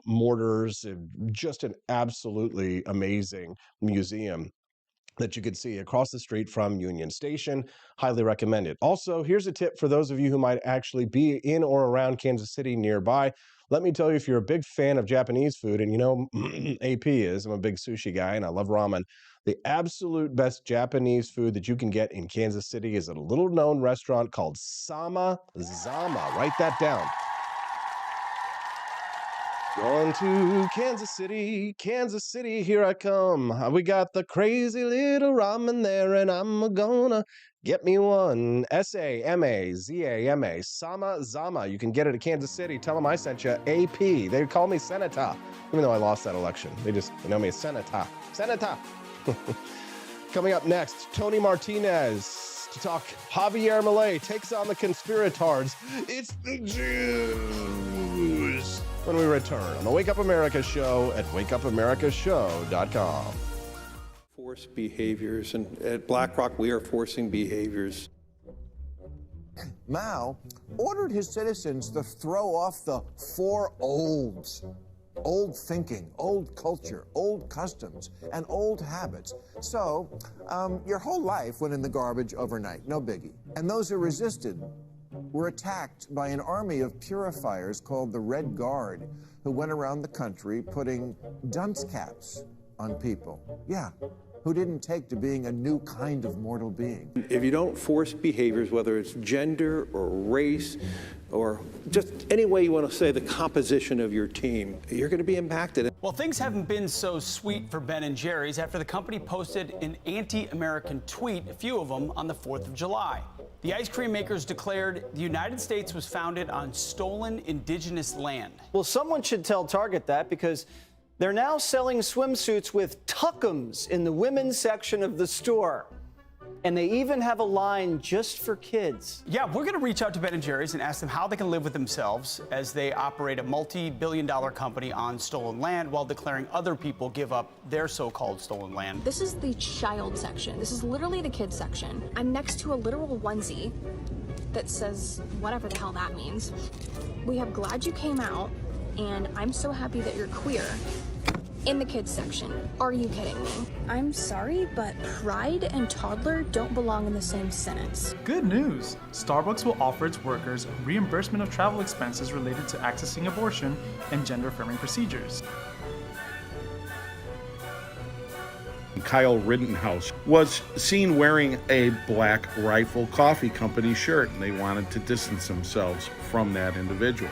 mortars, just an absolutely amazing museum that you could see across the street from Union Station. Highly recommend it. Also, here's a tip for those of you who might actually be in or around Kansas City nearby. Let me tell you, if you're a big fan of Japanese food, and you know AP is, I'm a big sushi guy and I love ramen, the absolute best Japanese food that you can get in Kansas City is at a little known restaurant called Sama Zama. Write that down. Going to Kansas City, here I come. We got the crazy little ramen there, and I'm gonna get me one. S-A-M-A-Z-A-M-A, Sama Zama. You can get it at Kansas City. Tell them I sent you. AP. They call me Senator, even though I lost that election. They know me as Senator. Senator. Coming up next, Tony Martinez to talk. Javier Milei takes on the Conspiratards. It's the Jews. When we return on the Wake Up America show at wakeupamericashow.com. Force behaviors, and at BlackRock we are forcing behaviors. Mao ordered his citizens to throw off the four olds. Old thinking, old culture, old customs, and old habits. So, your whole life went in the garbage overnight, no biggie. And those who resisted were attacked by an army of purifiers called the Red Guard, who went around the country putting dunce caps on people. Yeah, who didn't take to being a new kind of mortal being. If you don't force behaviors, whether it's gender or race or just any way you want to say the composition of your team, you're going to be impacted. Well, things haven't been so sweet for Ben & Jerry's after the company posted an anti-American tweet, a few of them, on the 4th of July. The ice cream makers declared the United States was founded on stolen indigenous land. Well, someone should tell Target that, because they're now selling swimsuits with tuckums in the women's section of the store. And they even have a line just for kids. Yeah, we're going to reach out to Ben & Jerry's and ask them how they can live with themselves as they operate a multi-billion-dollar company on stolen land while declaring other people give up their so-called stolen land. This is the child section. This is literally the kids section. I'm next to a literal onesie that says whatever the hell that means. We have "Glad You Came Out" and "I'm so happy that you're queer" in the kids section. Are you kidding me? I'm sorry, but pride and toddler don't belong in the same sentence. Good news! Starbucks will offer its workers reimbursement of travel expenses related to accessing abortion and gender-affirming procedures. Kyle Rittenhouse was seen wearing a Black Rifle Coffee Company shirt, and they wanted to distance themselves from that individual.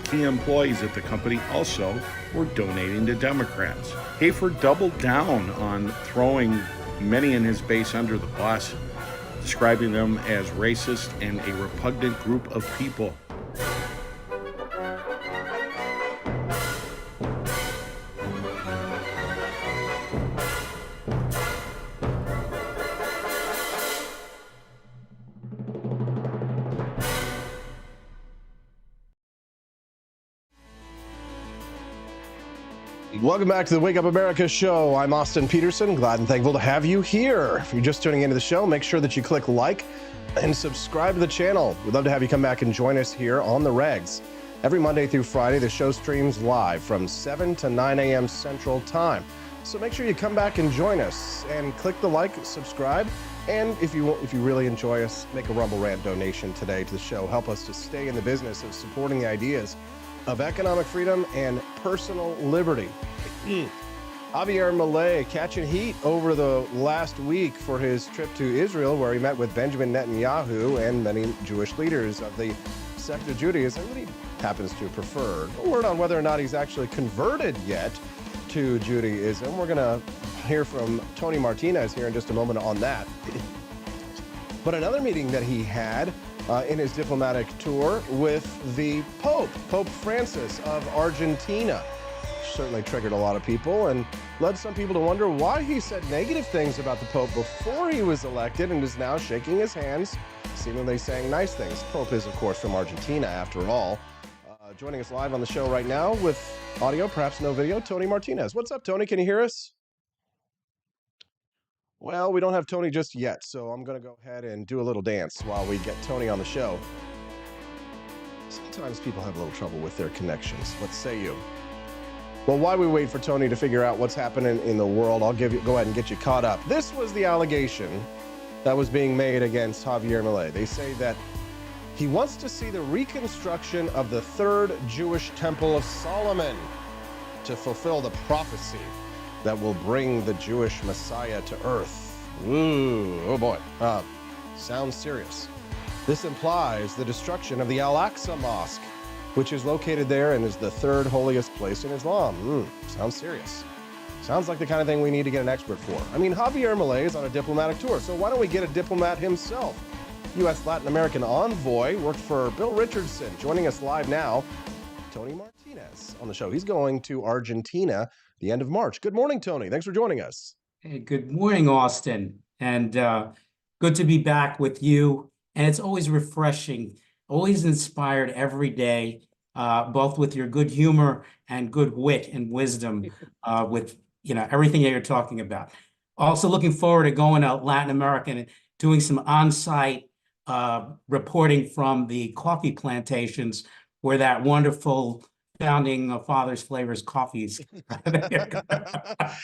Key employees at the company also were donating to Democrats. Hafer doubled down on throwing many in his base under the bus, describing them as racist and a repugnant group of people. Welcome back to the Wake Up America show. I'm Austin Peterson. Glad and thankful to have you here. If you're just tuning into the show, make sure that you click like and subscribe to the channel. We'd love to have you come back and join us here on the regs. Every Monday through Friday, the show streams live from 7 to 9 a.m. Central Time. So make sure you come back and join us and click the like, subscribe, and if you really enjoy us, make a Rumble Rant donation today to the show. Help us to stay in the business of supporting the ideas of economic freedom and personal liberty. Javier Milei catching heat over the last week for his trip to Israel, where he met with Benjamin Netanyahu and many Jewish leaders of the sect of Judaism that he happens to prefer. No word on whether or not he's actually converted yet to Judaism. We're going to hear from Tony Martinez here in just a moment on that. But another meeting that he had in his diplomatic tour with the Pope, Pope Francis of Argentina. Certainly triggered a lot of people and led some people to wonder why he said negative things about the Pope before he was elected and is now shaking his hands, seemingly saying nice things. Pope is, of course, from Argentina, after all. Joining us live on the show right now with audio, perhaps no video, Tony Martinez. What's up, Tony? Can you hear us? Well, we don't have Tony just yet, so I'm going to go ahead and do a little dance while we get Tony on the show. Sometimes people have a little trouble with their connections. What say you? Well, while we wait for Tony to figure out what's happening in the world, I'll go ahead and get you caught up. This was the allegation that was being made against Javier Milei. They say that he wants to see the reconstruction of the third Jewish Temple of Solomon to fulfill the prophecy that will bring the Jewish Messiah to earth. Ooh, oh boy. Sounds serious. This implies the destruction of the Al-Aqsa Mosque, which is located there and is the third holiest place in Islam. Sounds serious. Sounds like the kind of thing we need to get an expert for. I mean, Javier Milei is on a diplomatic tour, so why don't we get a diplomat himself? U.S. Latin American envoy, worked for Bill Richardson. Joining us live now, Tony Martinez on the show. He's going to Argentina the end of March. Good morning, Tony. Thanks for joining us. Hey, good morning, Austin. And good to be back with you. And it's always refreshing, always inspired every day, both with your good humor and good wit and wisdom with, everything that you're talking about. Also looking forward to going to Latin America and doing some on-site reporting from the coffee plantations where that wonderful founding Father's Flavors coffees.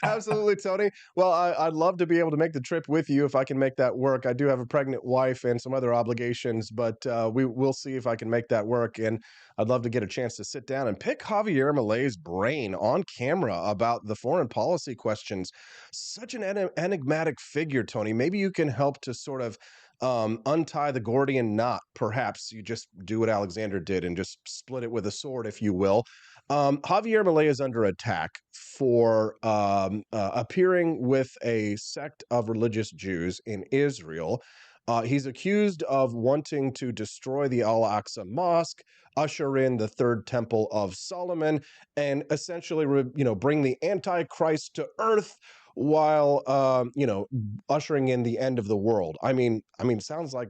Absolutely, Tony. Well, I'd love to be able to make the trip with you if I can make that work. I do have a pregnant wife and some other obligations, but we'll see if I can make that work. And I'd love to get a chance to sit down and pick Javier Milei's brain on camera about the foreign policy questions. Such an enigmatic figure, Tony. Maybe you can help to sort of untie the Gordian knot. Perhaps you just do what Alexander did and just split it with a sword, if you will. Javier Milei is under attack for appearing with a sect of religious Jews in Israel. He's accused of wanting to destroy the Al-Aqsa Mosque, usher in the third Temple of Solomon, and essentially, bring the Antichrist to earth while, ushering in the end of the world. Sounds like,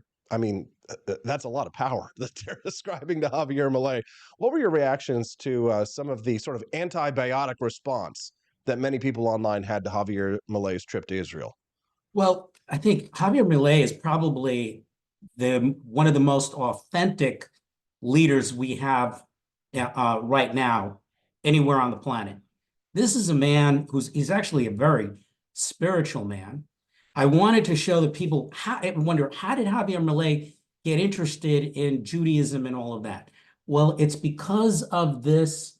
that's a lot of power that they're ascribing to Javier Milei. What were your reactions to some of the sort of antibiotic response that many people online had to Javier Milei's trip to Israel? Well, I think Javier Milei is probably one of the most authentic leaders we have right now anywhere on the planet. This is a man he's actually a very spiritual man. I wanted to show the people, I wonder, how did Javier Milei get interested in Judaism and all of that? Well, it's because of this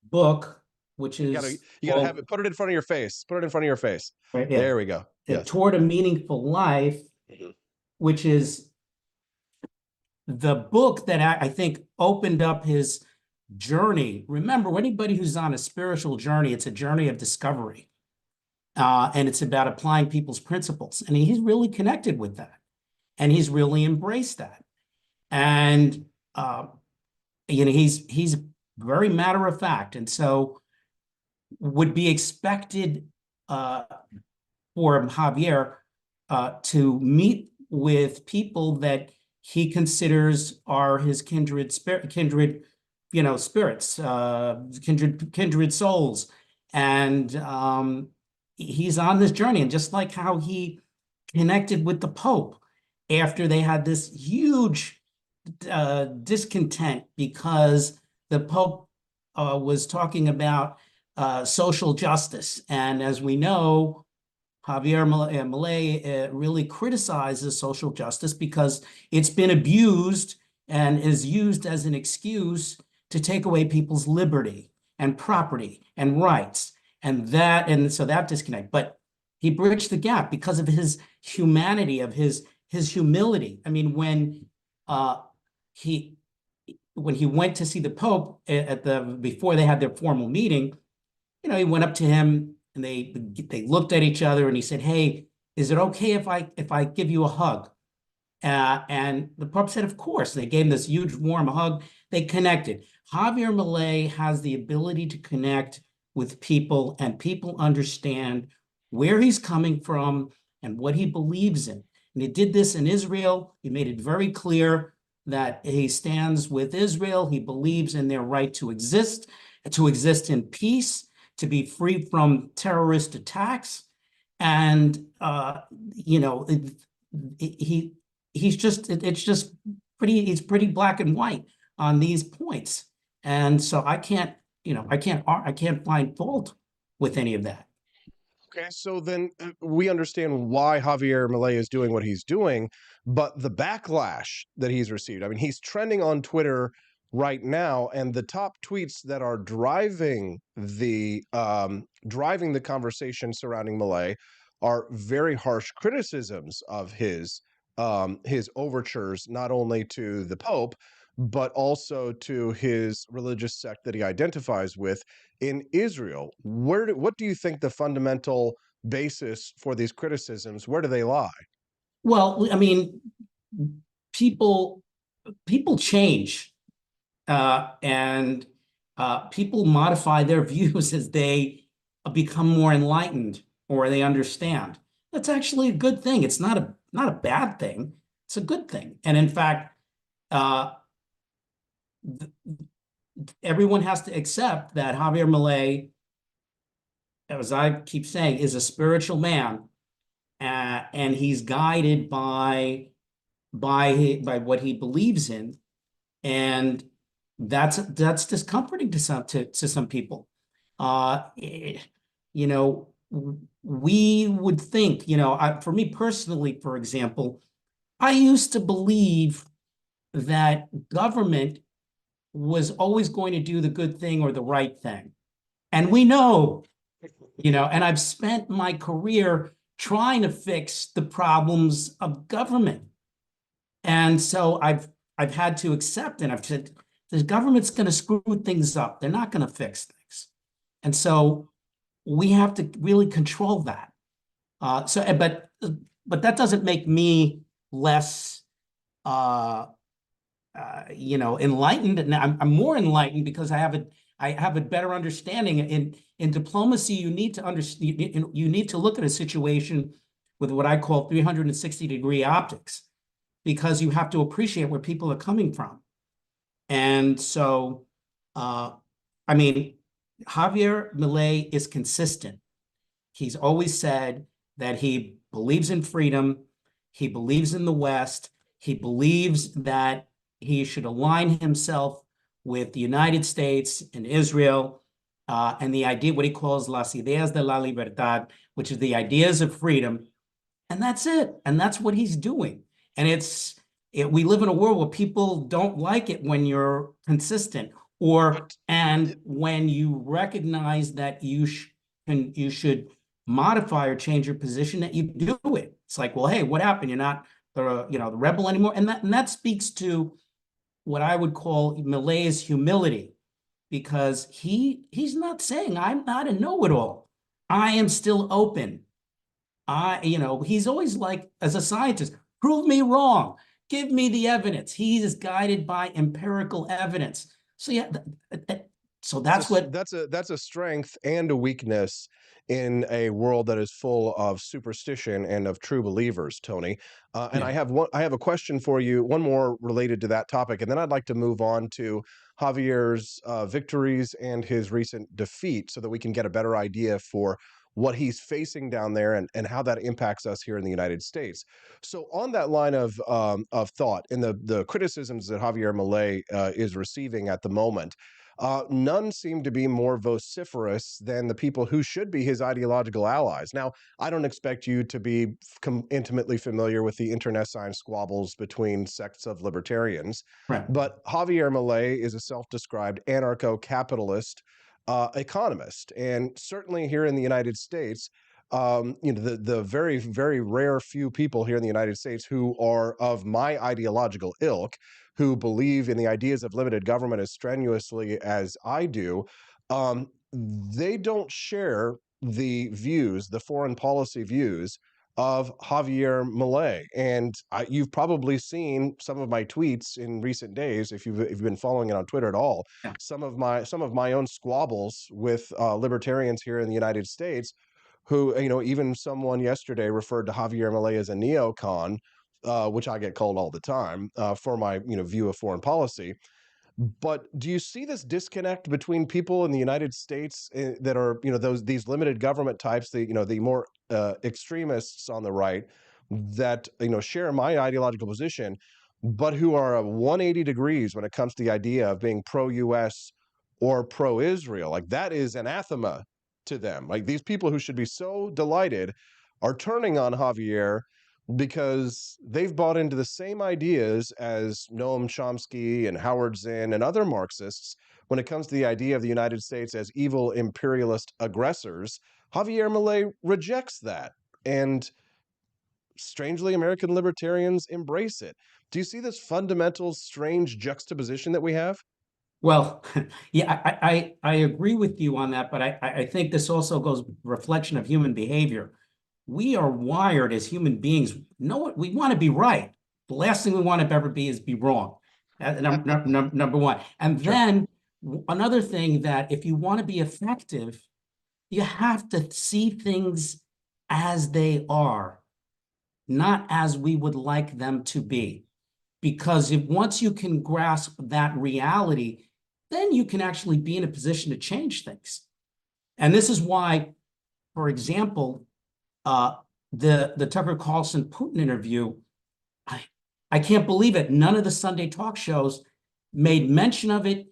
book, which is... You gotta have it, put it in front of your face. Put it in front of your face. Right, yeah. There we go. Yes. Toward a Meaningful Life, which is the book that I think opened up his journey. Remember, anybody who's on a spiritual journey, it's a journey of discovery. And it's about applying people's principles. And he's really connected with that. And he's really embraced that. And, he's very matter of fact. And so would be expected for Javier to meet with people that he considers are his kindred spirits, kindred souls. And he's on this journey. And just like how he connected with the Pope after they had this huge discontent because the Pope was talking about social justice. And as we know, Javier Milei really criticizes social justice because it's been abused and is used as an excuse to take away people's liberty and property and rights. And so that disconnect. But he bridged the gap because of his humanity, of his humility. I mean, when he went to see the Pope before they had their formal meeting, he went up to him and they looked at each other and he said, "Hey, is it okay if I give you a hug?" And the Pope said, "Of course." They gave him this huge warm hug. They connected. Javier Milei has the ability to connect with people, and people understand where he's coming from and what he believes in. And he did this in Israel. He made it very clear that he stands with Israel. He believes in their right to exist in peace, to be free from terrorist attacks. And, he's pretty black and white on these points. And so I can't find fault with any of that. Okay, so then we understand why Javier Milei is doing what he's doing, but the backlash that he's received, I mean, he's trending on Twitter right now, and the top tweets that are driving the conversation surrounding Milei are very harsh criticisms of his overtures, not only to the Pope, but also to his religious sect that he identifies with in Israel. What do you think the fundamental basis for these criticisms, where do they lie? Well, I mean, people change, and people modify their views as they become more enlightened or they understand. That's actually a good thing. It's not a bad thing. It's a good thing. And in fact, everyone has to accept that Javier Milei, as I keep saying, is a spiritual man, and he's guided by what he believes in, and that's discomforting to some people. We would think, for me personally, for example, I used to believe that government was always going to do the good thing or the right thing. And we know, and I've spent my career trying to fix the problems of government. And so I've had to accept, and I've said, the government's going to screw things up. They're not going to fix things. And so we have to really control that. But that doesn't make me less enlightened. And I'm more enlightened because I have a better understanding. In diplomacy, you need to look at a situation with what I call 360-degree optics, because you have to appreciate where people are coming from. And so, Javier Milei is consistent. He's always said that he believes in freedom. He believes in the West. He believes that he should align himself with the United States and Israel, and the idea, what he calls las ideas de la libertad, which is the ideas of freedom. And that's it. And that's what he's doing. And we live in a world where people don't like it when you're consistent, and when you recognize that you should modify or change your position, that you do it. It's like, well, hey, what happened? You're not the rebel anymore. And that speaks to what I would call Milei's humility, because he's not saying, I'm not a know-it-all. I am still open. He's always like, as a scientist, prove me wrong. Give me the evidence. He is guided by empirical evidence. So yeah, that's a strength and a weakness in a world that is full of superstition and of true believers, Tony. And I have a question for you, one more related to that topic, and then I'd like to move on to Javier's victories and his recent defeat, so that we can get a better idea for what he's facing down there and how that impacts us here in the United States. So on that line of thought, and the criticisms that Javier Milei is receiving at the moment, none seem to be more vociferous than the people who should be his ideological allies. Now, I don't expect you to be intimately familiar with the internecine squabbles between sects of libertarians, right. But Javier Milei is a self-described anarcho-capitalist economist. And certainly here in the United States, the very, very rare few people here in the United States who are of my ideological ilk, who believe in the ideas of limited government as strenuously as I do, they don't share the views, the foreign policy views of Javier Milei. And you've probably seen some of my tweets in recent days, if you've been following it on Twitter at all, some of my own squabbles with libertarians here in the United States, who, even someone yesterday referred to Javier Milei as a neocon, which I get called all the time for my view of foreign policy. But do you see this disconnect between people in the United States that are, these limited government types, the more extremists on the right that, share my ideological position, but who are 180 degrees when it comes to the idea of being pro-US or pro-Israel? Like, that is anathema to them. Like, these people who should be so delighted are turning on Javier because they've bought into the same ideas as Noam Chomsky and Howard Zinn and other Marxists when it comes to the idea of the United States as evil imperialist aggressors. Javier Milei rejects that, and strangely, American libertarians embrace it. Do you see this fundamental, strange juxtaposition that we have? Well, yeah, I agree with you on that, but I think this also goes reflection of human behavior. We are wired as human beings. We want to be right. The last thing we want to ever be is be wrong. Number one. And then another thing, that if you want to be effective, you have to see things as they are, not as we would like them to be. Because once you can grasp that reality, then you can actually be in a position to change things. And this is why, for example, the Tucker Carlson Putin interview, I can't believe it. None of the Sunday talk shows made mention of it.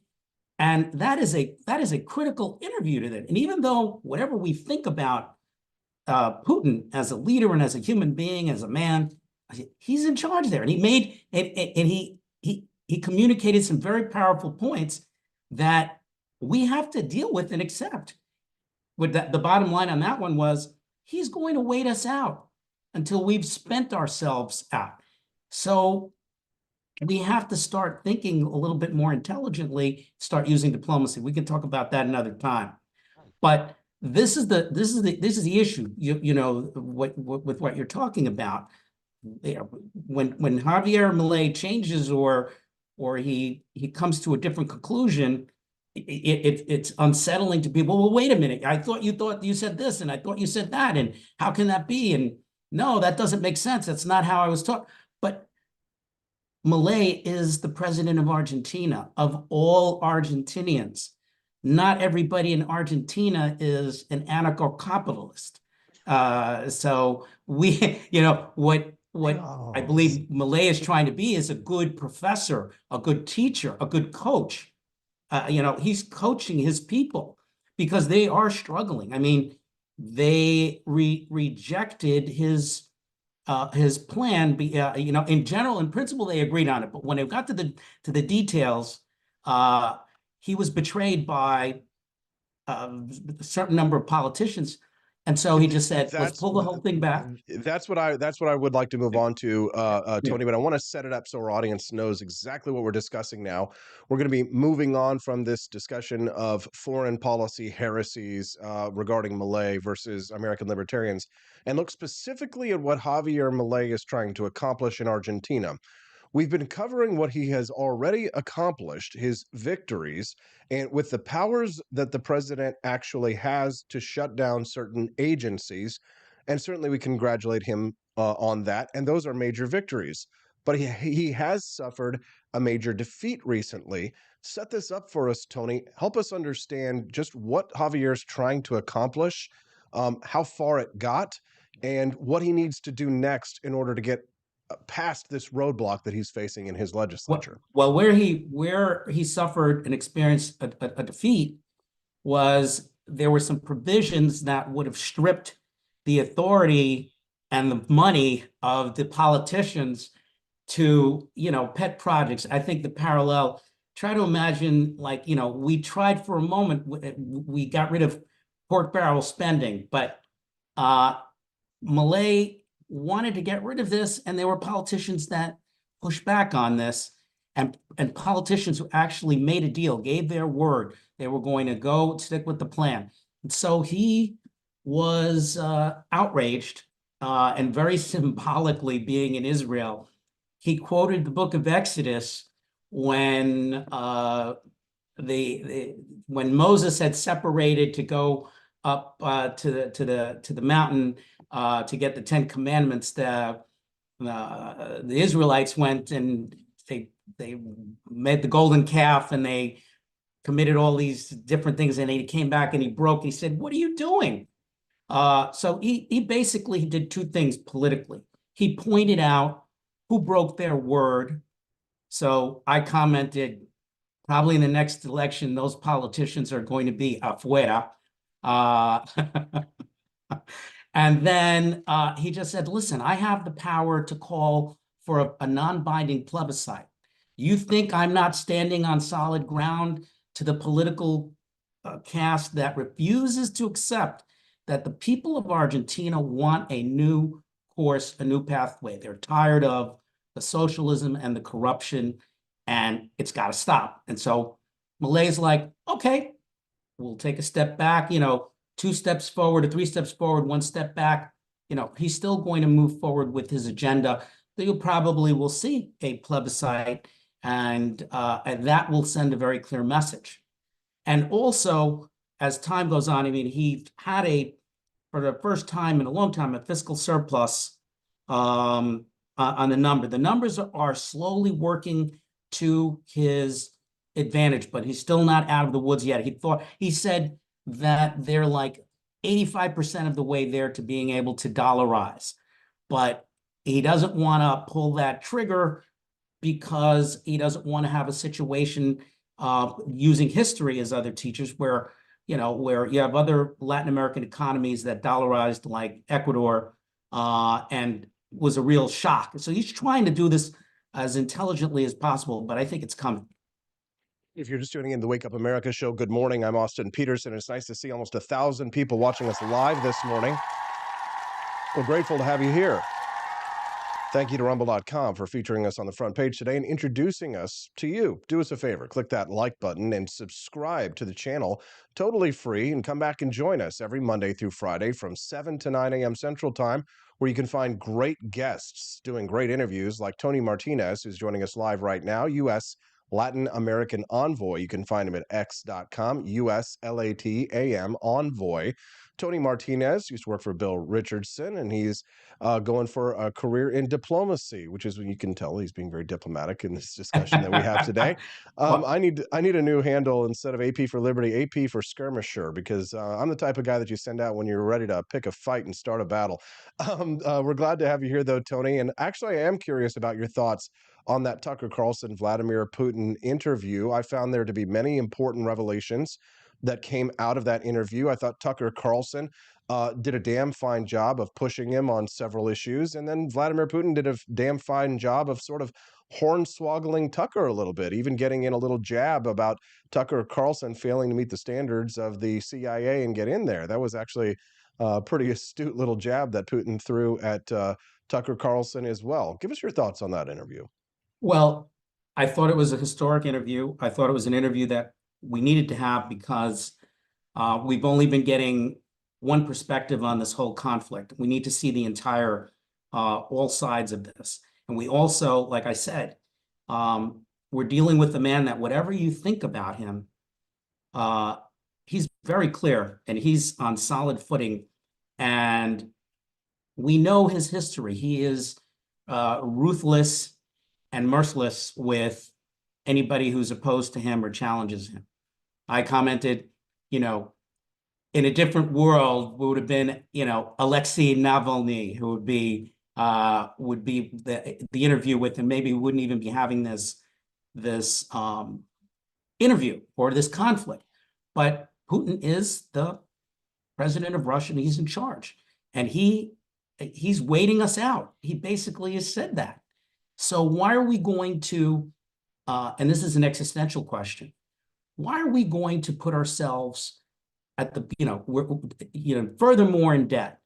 And that is a critical interview to that. And even though whatever we think about Putin as a leader and as a human being, as a man, he's in charge there. And he communicated some very powerful points that we have to deal with and accept. The bottom line on that one was, he's going to wait us out until we've spent ourselves out. So we have to start thinking a little bit more intelligently, start using diplomacy. We can talk about that another time. But this is the issue, with what you're talking about. When Javier Milei changes or he comes to a different conclusion, it's unsettling to people. Well, wait a minute. I thought you said this, and I thought you said that, and how can that be? And no, that doesn't make sense. That's not how I was taught. But Milei is the president of Argentina, of all Argentinians. Not everybody in Argentina is an anarcho-capitalist. So we, what I believe Milei is trying to be is a good professor, a good teacher, a good coach. He's coaching his people because they are struggling. I mean, they rejected his plan. In general, in principle, they agreed on it, but when it got to the details, he was betrayed by a certain number of politicians. And so he just said, let's pull the whole thing back. That's what I would like to move on to, Tony, but I want to set it up so our audience knows exactly what we're discussing now. We're going to be moving on from this discussion of foreign policy heresies regarding Milei versus American libertarians, and look specifically at what Javier Milei is trying to accomplish in Argentina. We've been covering what he has already accomplished, his victories, and with the powers that the president actually has to shut down certain agencies. And certainly we congratulate him on that. And those are major victories. But he has suffered a major defeat recently. Set this up for us, Tony. Help us understand just what Javier's trying to accomplish, how far it got, and what he needs to do next in order to get past this roadblock that he's facing in his legislature. Well, where he suffered and experienced a defeat was there were some provisions that would have stripped the authority and the money of the politicians to, pet projects. I think the parallel try to imagine, like, we tried for a moment, we got rid of pork barrel spending, but Milei wanted to get rid of this, and there were politicians that pushed back on this, and politicians who actually made a deal, gave their word they were going to go stick with the plan. And so he was outraged, and very symbolically, being in Israel, he quoted the book of Exodus when when Moses had separated to go up to the mountain to get the 10 Commandments. The Israelites went and they made the golden calf, and they committed all these different things, and he came back and he broke. He said, "What are you doing?" So he basically did two things politically. He pointed out who broke their word. So I commented, probably in the next election, those politicians are going to be afuera. And then he just said, listen, I have the power to call for a non-binding plebiscite. You think I'm not standing on solid ground to the political caste that refuses to accept that the people of Argentina want a new course, a new pathway. They're tired of the socialism and the corruption, and it's got to stop. And so Milei's like, okay, we'll take a step back, 2 steps forward or 3 steps forward, 1 step back. He's still going to move forward with his agenda. So you probably will see a plebiscite, and that will send a very clear message. And also, as time goes on, he had for the first time in a long time, a fiscal surplus on the number. The numbers are slowly working to his advantage, but he's still not out of the woods yet. He said that they're like 85% of the way there to being able to dollarize, but he doesn't want to pull that trigger because he doesn't want to have a situation using history as other teachers where you have other Latin American economies that dollarized, like Ecuador, and was a real shock. So he's trying to do this as intelligently as possible, but I think it's coming. If you're just tuning in the Wake Up America show, good morning. I'm Austin Peterson. It's nice to see almost 1,000 people watching us live this morning. We're grateful to have you here. Thank you to Rumble.com for featuring us on the front page today and introducing us to you. Do us a favor, click that like button and subscribe to the channel, totally free, and come back and join us every Monday through Friday from 7 to 9 a.m. Central Time, where you can find great guests doing great interviews like Tony Martinez, who's joining us live right now, U.S. Latin American Envoy. You can find him at x.com, USLATAM Envoy. Tony Martinez used to work for Bill Richardson, and he's going for a career in diplomacy, which is when you can tell he's being very diplomatic in this discussion that we have today. I need a new handle instead of AP for Liberty, AP for Skirmisher, because I'm the type of guy that you send out when you're ready to pick a fight and start a battle. We're glad to have you here, though, Tony. And actually, I am curious about your thoughts on that Tucker Carlson, Vladimir Putin interview. I found there to be many important revelations that came out of that interview. I thought Tucker Carlson did a damn fine job of pushing him on several issues. And then Vladimir Putin did a damn fine job of sort of hornswoggling Tucker a little bit, even getting in a little jab about Tucker Carlson failing to meet the standards of the CIA and get in there. That was actually a pretty astute little jab that Putin threw at Tucker Carlson as well. Give us your thoughts on that interview. Well, I thought it was a historic interview. I thought it was an interview that we needed to have because we've only been getting one perspective on this whole conflict. We need to see the entire, all sides of this. And we also, like I said, we're dealing with a man that whatever you think about him, he's very clear and he's on solid footing. And we know his history. He is ruthless and merciless with anybody who's opposed to him or challenges him. I commented, in a different world would have been, Alexei Navalny, who would be the interview with him. Maybe we wouldn't even be having this interview or this conflict. But Putin is the president of Russia, and he's in charge, and he's waiting us out. He basically has said that. So why are we going to and this is an existential question. Why are we going to put ourselves at the, furthermore in debt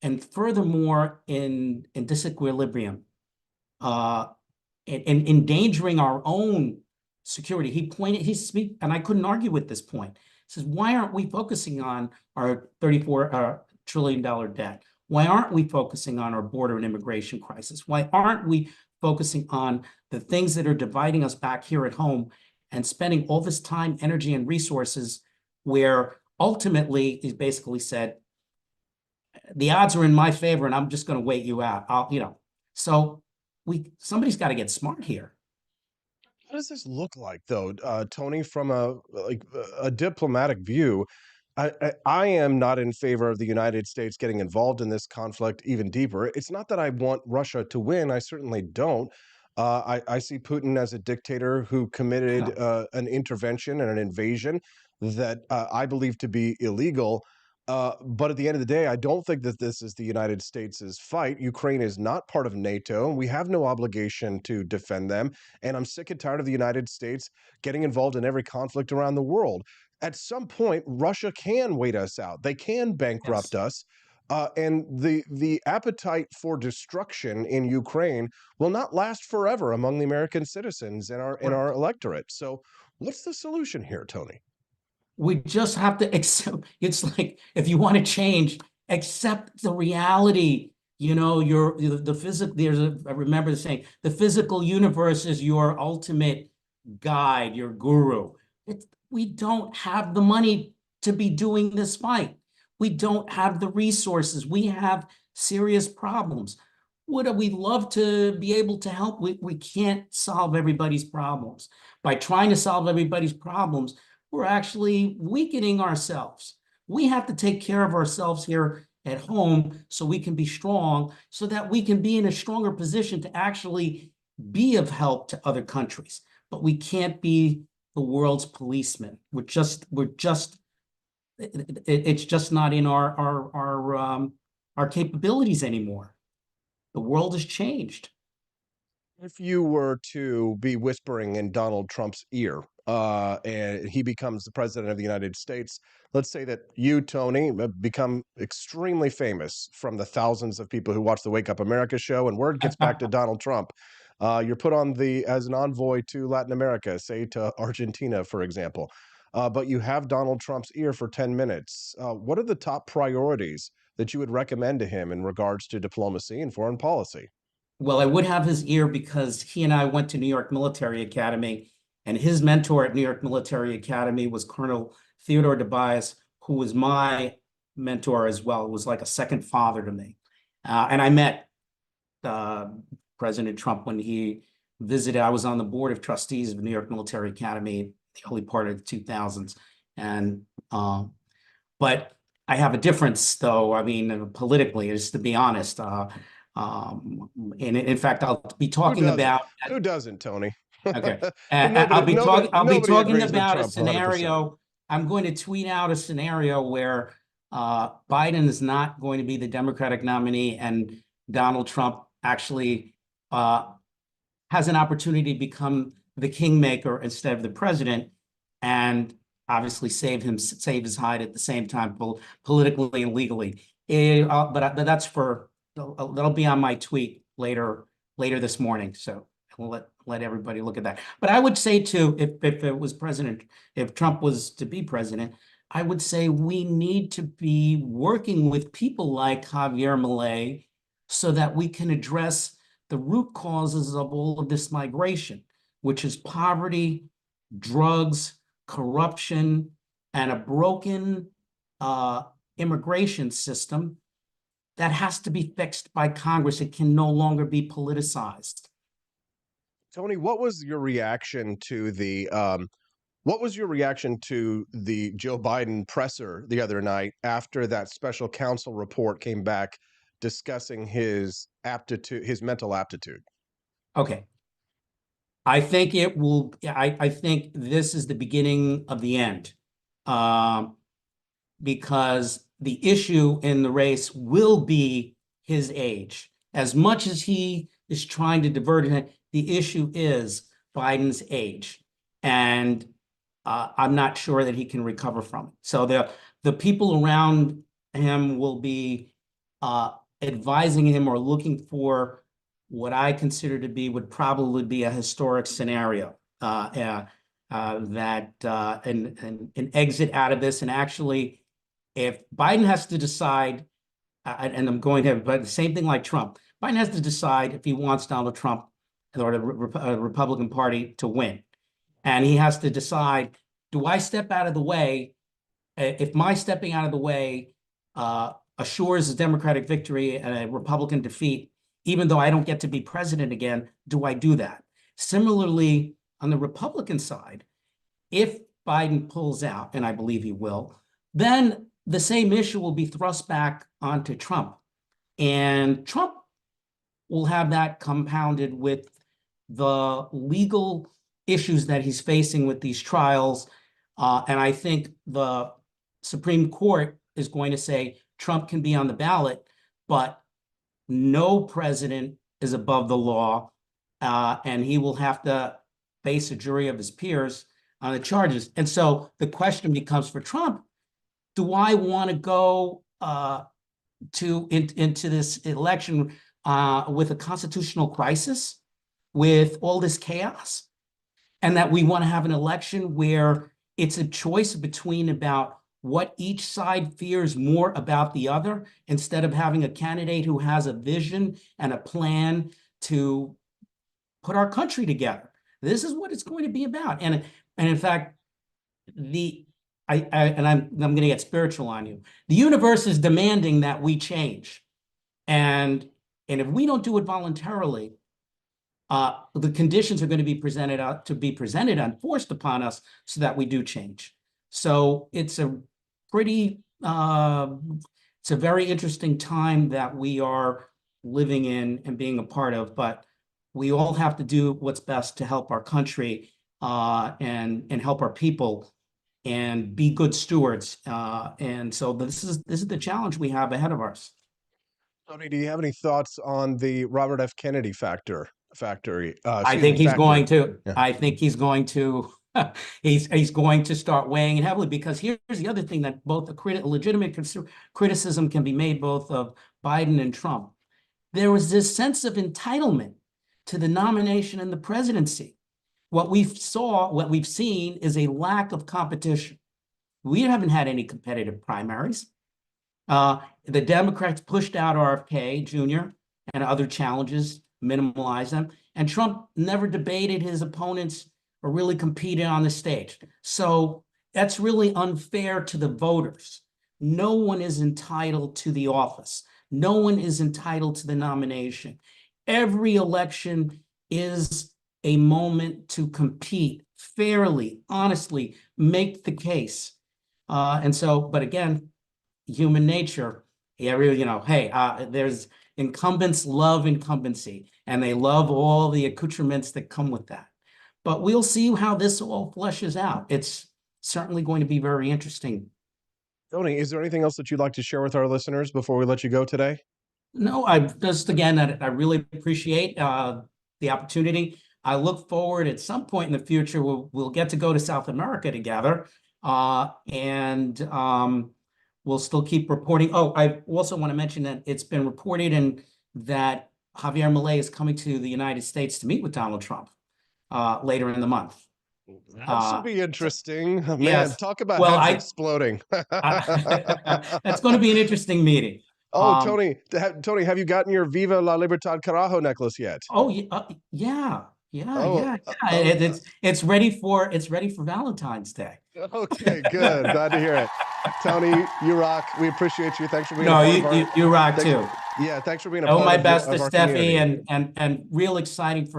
and furthermore in disequilibrium, and endangering our own security? And I couldn't argue with this point. He says, why aren't we focusing on our $34 trillion debt? Why aren't we focusing on our border and immigration crisis? Why aren't we focusing on the things that are dividing us back here at home and spending all this time, energy, and resources where ultimately he's basically said, the odds are in my favor and I'm just going to wait you out. So somebody's got to get smart here. What does this look like, though, Tony, from a diplomatic view? I am not in favor of the United States getting involved in this conflict even deeper. It's not that I want Russia to win. I certainly don't. I see Putin as a dictator who committed an intervention and an invasion that I believe to be illegal. But at the end of the day, I don't think that this is the United States' fight. Ukraine is not part of NATO, and we have no obligation to defend them. And I'm sick and tired of the United States getting involved in every conflict around the world. At some point, Russia can wait us out. They can bankrupt us. And the appetite for destruction in Ukraine will not last forever among the American citizens and our electorate. So what's the solution here, Tony? We just have to accept. It's like, if you want to change, accept the reality. The physical. I remember the saying, the physical universe is your ultimate guide, your guru. We don't have the money to be doing this fight. We don't have the resources. We have serious problems. Would we love to be able to help? We can't solve everybody's problems. By trying to solve everybody's problems, we're actually weakening ourselves. We have to take care of ourselves here at home so we can be strong, so that we can be in a stronger position to actually be of help to other countries. But we can't be the world's policeman. It's just not in our capabilities anymore. The world has changed. If you were to be whispering in Donald Trump's ear, and he becomes the president of the United States, let's say that you, Tony, become extremely famous from the thousands of people who watch the Wake Up America show, and word gets back to Donald Trump. You're put on as an envoy to Latin America, say to Argentina, for example. But you have Donald Trump's ear for 10 minutes. What are the top priorities that you would recommend to him in regards to diplomacy and foreign policy? Well, I would have his ear because he and I went to New York Military Academy, and his mentor at New York Military Academy was Colonel Theodore DeBias, who was my mentor as well. It was like a second father to me. And I met President Trump when he visited. I was on the board of trustees of New York Military Academy, the early part of the 2000s. And but I have a difference, though. I mean, politically, just to be honest. And in fact, I'll be talking about. Who doesn't, Tony? Okay. Nobody, I'll be talking agrees with about a Trump 100%. scenario. I'm going to tweet out a scenario where Biden is not going to be the Democratic nominee, and Donald Trump actually has an opportunity to become the kingmaker instead of the president, and obviously save his hide at the same time, politically and legally. But that's that'll be on my tweet later this morning. So we'll let everybody look at that. But I would say too, if Trump was to be president, I would say we need to be working with people like Javier Milei so that we can address the root causes of all of this migration, which is poverty, drugs, corruption, and a broken immigration system that has to be fixed by Congress. It can no longer be politicized. Tony, what was your reaction to the Joe Biden presser the other night after that special counsel report came back discussing his mental aptitude? Okay. I think it will. I think this is the beginning of the end, because the issue in the race will be his age. As much as he is trying to divert it, the issue is Biden's age, and I'm not sure that he can recover from it. So the people around him will be advising him or looking for what I consider to be would probably be a historic scenario that an exit out of this. And actually, if Biden has to decide, and I'm going to, but the same thing like Trump, Biden has to decide if he wants Donald Trump or the Republican Party to win. And he has to decide, do I step out of the way? If my stepping out of the way assures a Democratic victory and a Republican defeat, even though I don't get to be president again, do I do that? Similarly, on the Republican side, if Biden pulls out, and I believe he will, then the same issue will be thrust back onto Trump. And Trump will have that compounded with the legal issues that he's facing with these trials. And I think the Supreme Court is going to say Trump can be on the ballot, but no president is above the law, and he will have to face a jury of his peers on the charges. And so the question becomes for Trump, do I want to go into this election with a constitutional crisis, with all this chaos, and that we want to have an election where it's a choice between about what each side fears more about the other, instead of having a candidate who has a vision and a plan to put our country together? This is what it's going to be about. And in fact, I'm going to get spiritual on you. The universe is demanding that we change. And if we don't do it voluntarily, the conditions are going to be presented and forced upon us so that we do change. So it's a pretty, it's a very interesting time that we are living in and being a part of, but we all have to do what's best to help our country and help our people and be good stewards. And so this is the challenge we have ahead of us. Tony, do you have any thoughts on the Robert F. Kennedy factory? I think he's going to. Yeah. I think he's going to. He's going to start weighing it heavily, because here's the other thing that both a legitimate criticism can be made both of Biden and Trump. There was this sense of entitlement to the nomination and the presidency. What we've seen is a lack of competition. We haven't had any competitive primaries. The Democrats pushed out RFK Jr. and other challenges, minimalized them, and Trump never debated his opponents or really competed on the stage. So that's really unfair to the voters. No one is entitled to the office. No one is entitled to the nomination. Every election is a moment to compete fairly, honestly, make the case. And so, but again, human nature, there's incumbents love incumbency, and they love all the accoutrements that come with that. But we'll see how this all fleshes out. It's certainly going to be very interesting. Tony, is there anything else that you'd like to share with our listeners before we let you go today? No, I really appreciate the opportunity. I look forward at some point in the future, we'll get to go to South America together, and we'll still keep reporting. Oh, I also want to mention that it's been reported that Javier Milei is coming to the United States to meet with Donald Trump later in the month. That should be interesting. Man, yes. Talk about heads exploding. That's going to be an interesting meeting. Oh, Tony, have you gotten your Viva la Libertad Carajo necklace yet? Oh, yeah. It's ready for Valentine's Day. Okay, good. Glad to hear it. Tony, you rock. We appreciate you. Thanks for being you rock too. Yeah, thanks for being a part of my best to Steffi and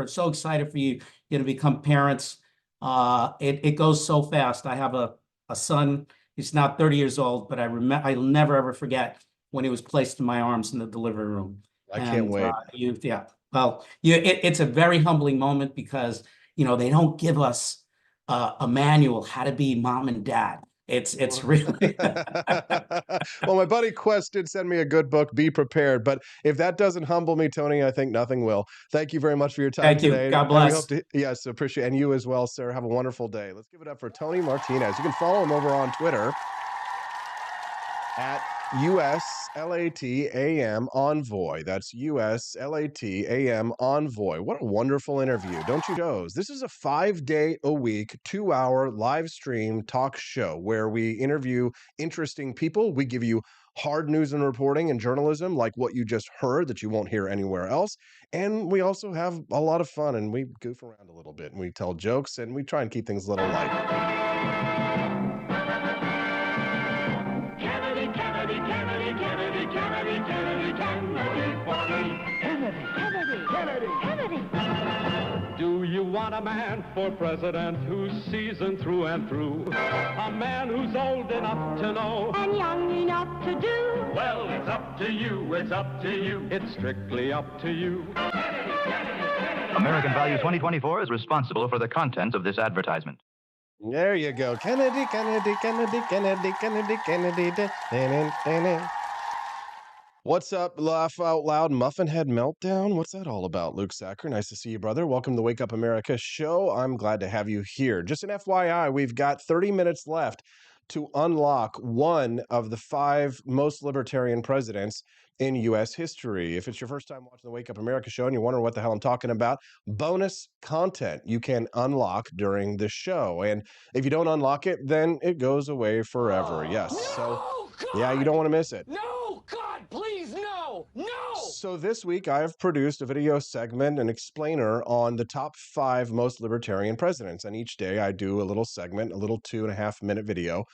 so excited for you to become parents. It goes so fast. I have a son. He's now 30 years old, but I'll never ever forget when he was placed in my arms in the delivery room. I can't wait. It's a very humbling moment, because they don't give us a manual how to be mom and dad. It's really Well, my buddy Quest did send me a good book, Be Prepared. But if that doesn't humble me, Tony, I think nothing will. Thank you very much for your time Thank you. today. God And we bless. hope to, yes, appreciate, and you as well, sir. Have a wonderful day. Let's give it up for Tony Martinez. You can follow him over on Twitter at USLATAM Envoy. That's USLATAM Envoy. What a wonderful interview. Don't you know? This is a 5-day-a-week, 2-hour live stream talk show where we interview interesting people. We give you hard news and reporting and journalism like what you just heard that you won't hear anywhere else. And we also have a lot of fun, and we goof around a little bit, and we tell jokes, and we try and keep things a little light. Do you want a man for president who's seasoned through and through? A man who's old enough to know and young enough to do. Well, it's up to you, it's up to you, it's strictly up to you. American Values 2024 is responsible for the contents of this advertisement. There you go. Kennedy, Kennedy, Kennedy, Kennedy, Kennedy, Kennedy. What's up, Laugh Out Loud Muffin Head Meltdown? What's that all about, Luke Sacker? Nice to see you, brother. Welcome to the Wake Up America show. I'm glad to have you here. Just an FYI, we've got 30 minutes left to unlock one of the 5 most libertarian presidents in U.S. history. If it's your first time watching the Wake Up America show and you're wondering what the hell I'm talking about, bonus content you can unlock during the show. And if you don't unlock it, then it goes away forever. Yes. No, so, God! yeah, you don't want to miss it. No, God, please, no, no! So this week I have produced a video segment, an explainer on the top 5 most libertarian presidents. And each day I do a little segment, a little 2.5-minute video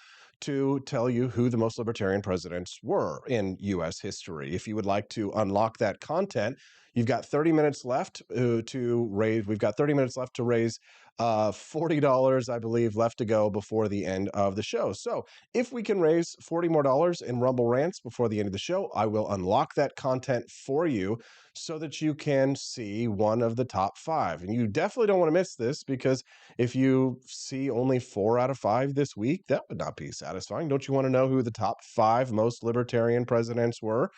to tell you who the most libertarian presidents were in U.S. history. If you would like to unlock that content, you've got 30 minutes left to raise. We've got 30 minutes left to raise $40, I believe, left to go before the end of the show. So if we can raise $40 more in Rumble Rants before the end of the show, I will unlock that content for you so that you can see one of the top 5. And you definitely don't want to miss this, because if you see only 4 out of 5 this week, that would not be satisfying. Don't you want to know who the top 5 most libertarian presidents were?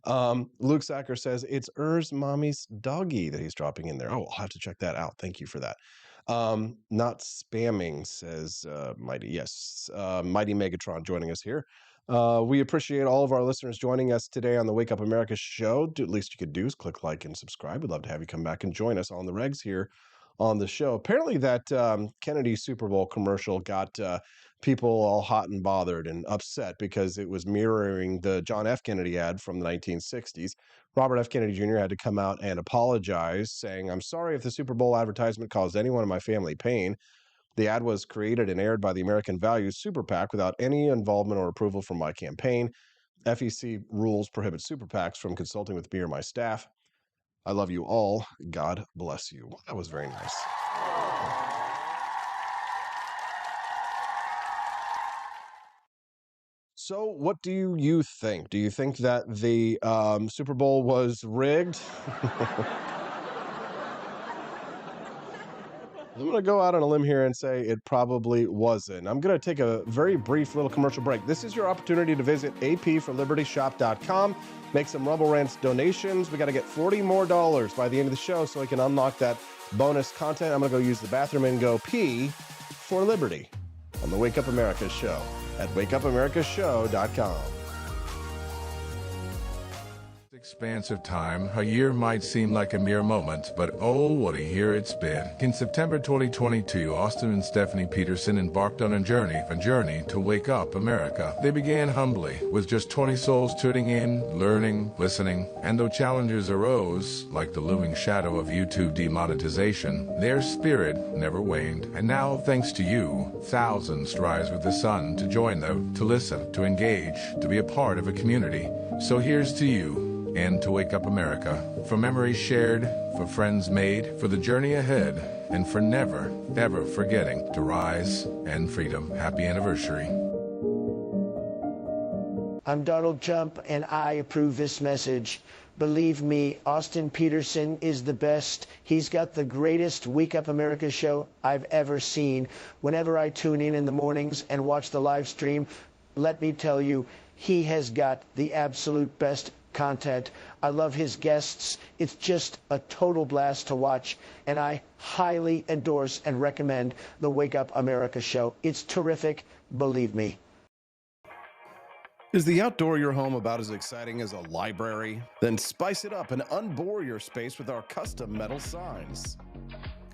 Luke Sacker says it's Mommy's doggy that he's dropping in there. Oh, I'll have to check that out. Thank you for that. Not spamming, says Mighty. Yes, Mighty Megatron joining us here. We appreciate all of our listeners joining us today on the Wake Up America show. At least you could do is click like and subscribe. We'd love to have you come back and join us on the regs here on the show. Apparently that Kennedy Super Bowl commercial got people all hot and bothered and upset because it was mirroring the John F. Kennedy ad from the 1960s. Robert F. Kennedy Jr. had to come out and apologize, saying, "I'm sorry if the Super Bowl advertisement caused anyone in my family pain. The ad was created and aired by the American Values Super PAC without any involvement or approval from my campaign. FEC rules prohibit Super PACs from consulting with me or my staff. I love you all. God bless you." Well, that was very nice. So what do you think? Do you think that the Super Bowl was rigged? I'm going to go out on a limb here and say it probably wasn't. I'm going to take a very brief little commercial break. This is your opportunity to visit apforlibertyshop.com, make some Rumble Rants donations. We got to get $40 more by the end of the show so I can unlock that bonus content. I'm going to go use the bathroom and go pee for liberty on the Wake Up America show at wakeupAmericaShow.com. Expanse of time, a year might seem like a mere moment, but oh, what a year it's been. In September 2022, Austin and Stephanie Peterson embarked on a journey to wake up America. They began humbly, with just 20 souls tuning in, learning, listening, and though challenges arose, like the looming shadow of YouTube demonetization, their spirit never waned. And now, thanks to you, thousands rise with the sun to join them, to listen, to engage, to be a part of a community. So here's to you, and to Wake Up America, for memories shared, for friends made, for the journey ahead, and for never, ever forgetting to rise and freedom. Happy anniversary. I'm Donald Trump, and I approve this message Believe me, Austin Peterson is the best. He's got the greatest Wake Up America show I've ever seen. Whenever I tune in the mornings and watch the live stream, let me tell you, he has got the absolute best content. I love his guests. It's just a total blast to watch, and I highly endorse and recommend the Wake Up America show. It's terrific, believe me. Is the outdoor of your home about as exciting as a library? Then spice it up and unbore your space with our custom metal signs.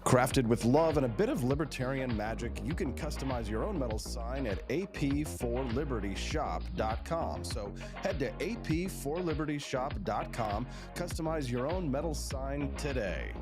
Crafted with love and a bit of libertarian magic, you can customize your own metal sign at ap4libertyshop.com. So head to ap4libertyshop.com, customize your own metal sign today.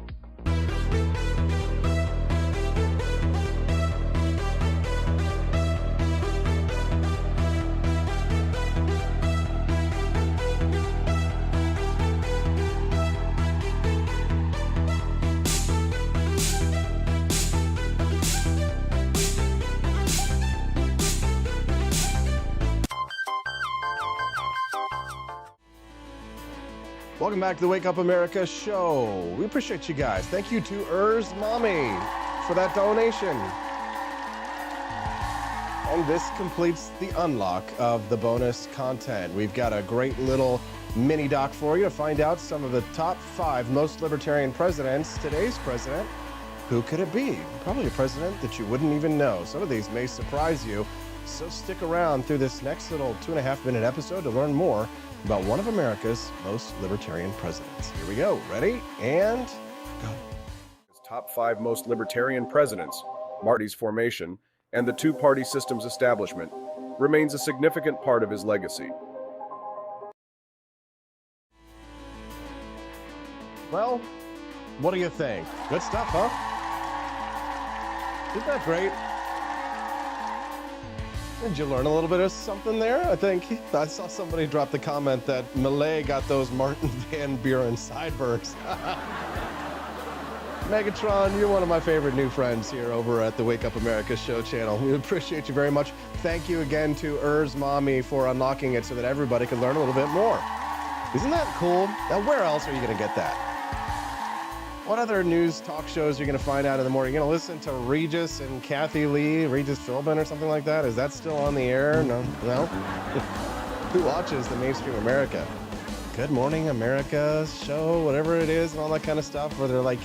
Welcome back to the Wake Up America show. We appreciate you guys. Thank you to Mommy for that donation. And this completes the unlock of the bonus content. We've got a great little mini doc for you to find out some of the top 5 most libertarian presidents. Today's president, who could it be? Probably a president that you wouldn't even know. Some of these may surprise you. So stick around through this next little 2.5-minute episode to learn more about one of America's most libertarian presidents. Here we go. Ready? And go. Top 5 most libertarian presidents, Marty's formation, and the two-party system's establishment remains a significant part of his legacy. Well, what do you think? Good stuff, huh? Isn't that great? Did you learn a little bit of something there? I saw somebody drop the comment that Milei got those Martin Van Buren sideburns. Megatron, you're one of my favorite new friends here over at the Wake Up America show channel. We appreciate you very much. Thank you again to Mommy for unlocking it so that everybody can learn a little bit more. Isn't that cool? Now, where else are you going to get that? What other news talk shows are you going to find out in the morning? You're going to listen to Regis and Kathy Lee, Regis Philbin or something like that? Is that still on the air? No? Who watches the mainstream America? Good Morning America show, whatever it is, and all that kind of stuff, where they're like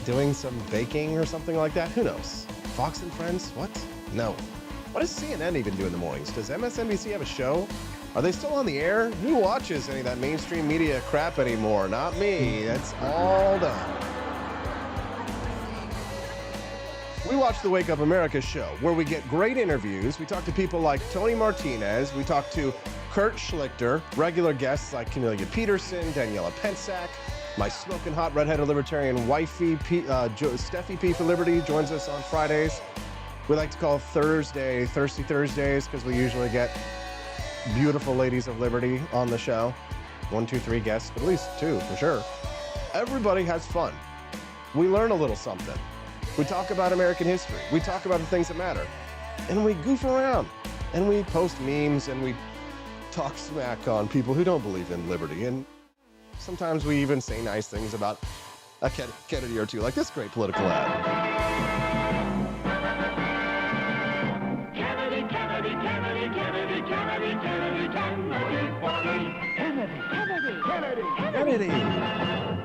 doing some baking or something like that? Who knows? Fox and Friends? What? No. What does CNN even do in the mornings? Does MSNBC have a show? Are they still on the air? Who watches any of that mainstream media crap anymore? Not me. That's all done. We watch the Wake Up America show, where we get great interviews. We talk to people like Tony Martinez. We talk to Kurt Schlichter, regular guests like Cornelia Peterson, Daniela Pensack, my smoking hot redheaded libertarian wifey, Steffi P for Liberty, joins us on Fridays. We like to call Thursday Thirsty Thursdays because we usually get beautiful ladies of liberty on the show. 1, 2, 3 guests, but at least 2 for sure. Everybody has fun. We learn a little something. We talk about American history. We talk about the things that matter. And we goof around. And we post memes and we talk smack on people who don't believe in liberty. And sometimes we even say nice things about a Kennedy or two, like this great political ad. Kennedy.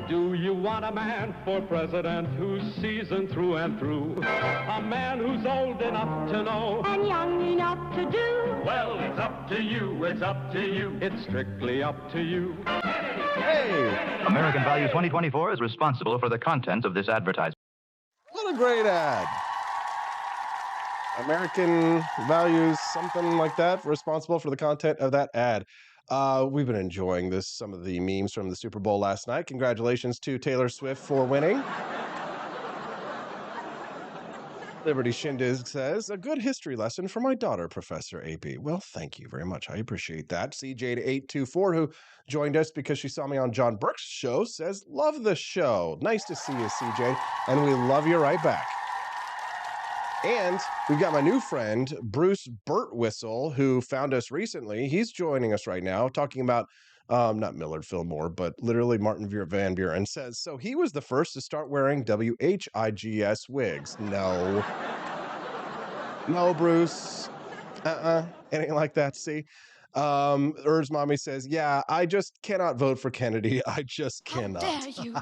Do you want a man for president who's seasoned through and through? A man who's old enough to know and young enough to do? Well, it's up to you, it's up to you. It's strictly up to you. Hey! American Values 2024 is responsible for the content of this advertisement. What a great ad. American Values, something like that, responsible for the content of that ad. We've been enjoying some of the memes from the Super Bowl last night. Congratulations to Taylor Swift for winning. Liberty Shindig says, a good history lesson for my daughter, Professor AP. Well, thank you very much. I appreciate that. CJ824, who joined us because she saw me on John Burke's show, says, love the show. Nice to see you, CJ. And we love you right back. And we've got my new friend, Bruce Birtwhistle, who found us recently. He's joining us right now, talking about not Millard Fillmore, but literally Martin Van Buren says, so he was the first to start wearing WHIGS wigs. No. No, Bruce. Anything like that, see? Urs Mommy says, yeah, I just cannot vote for Kennedy. I just cannot. How dare you?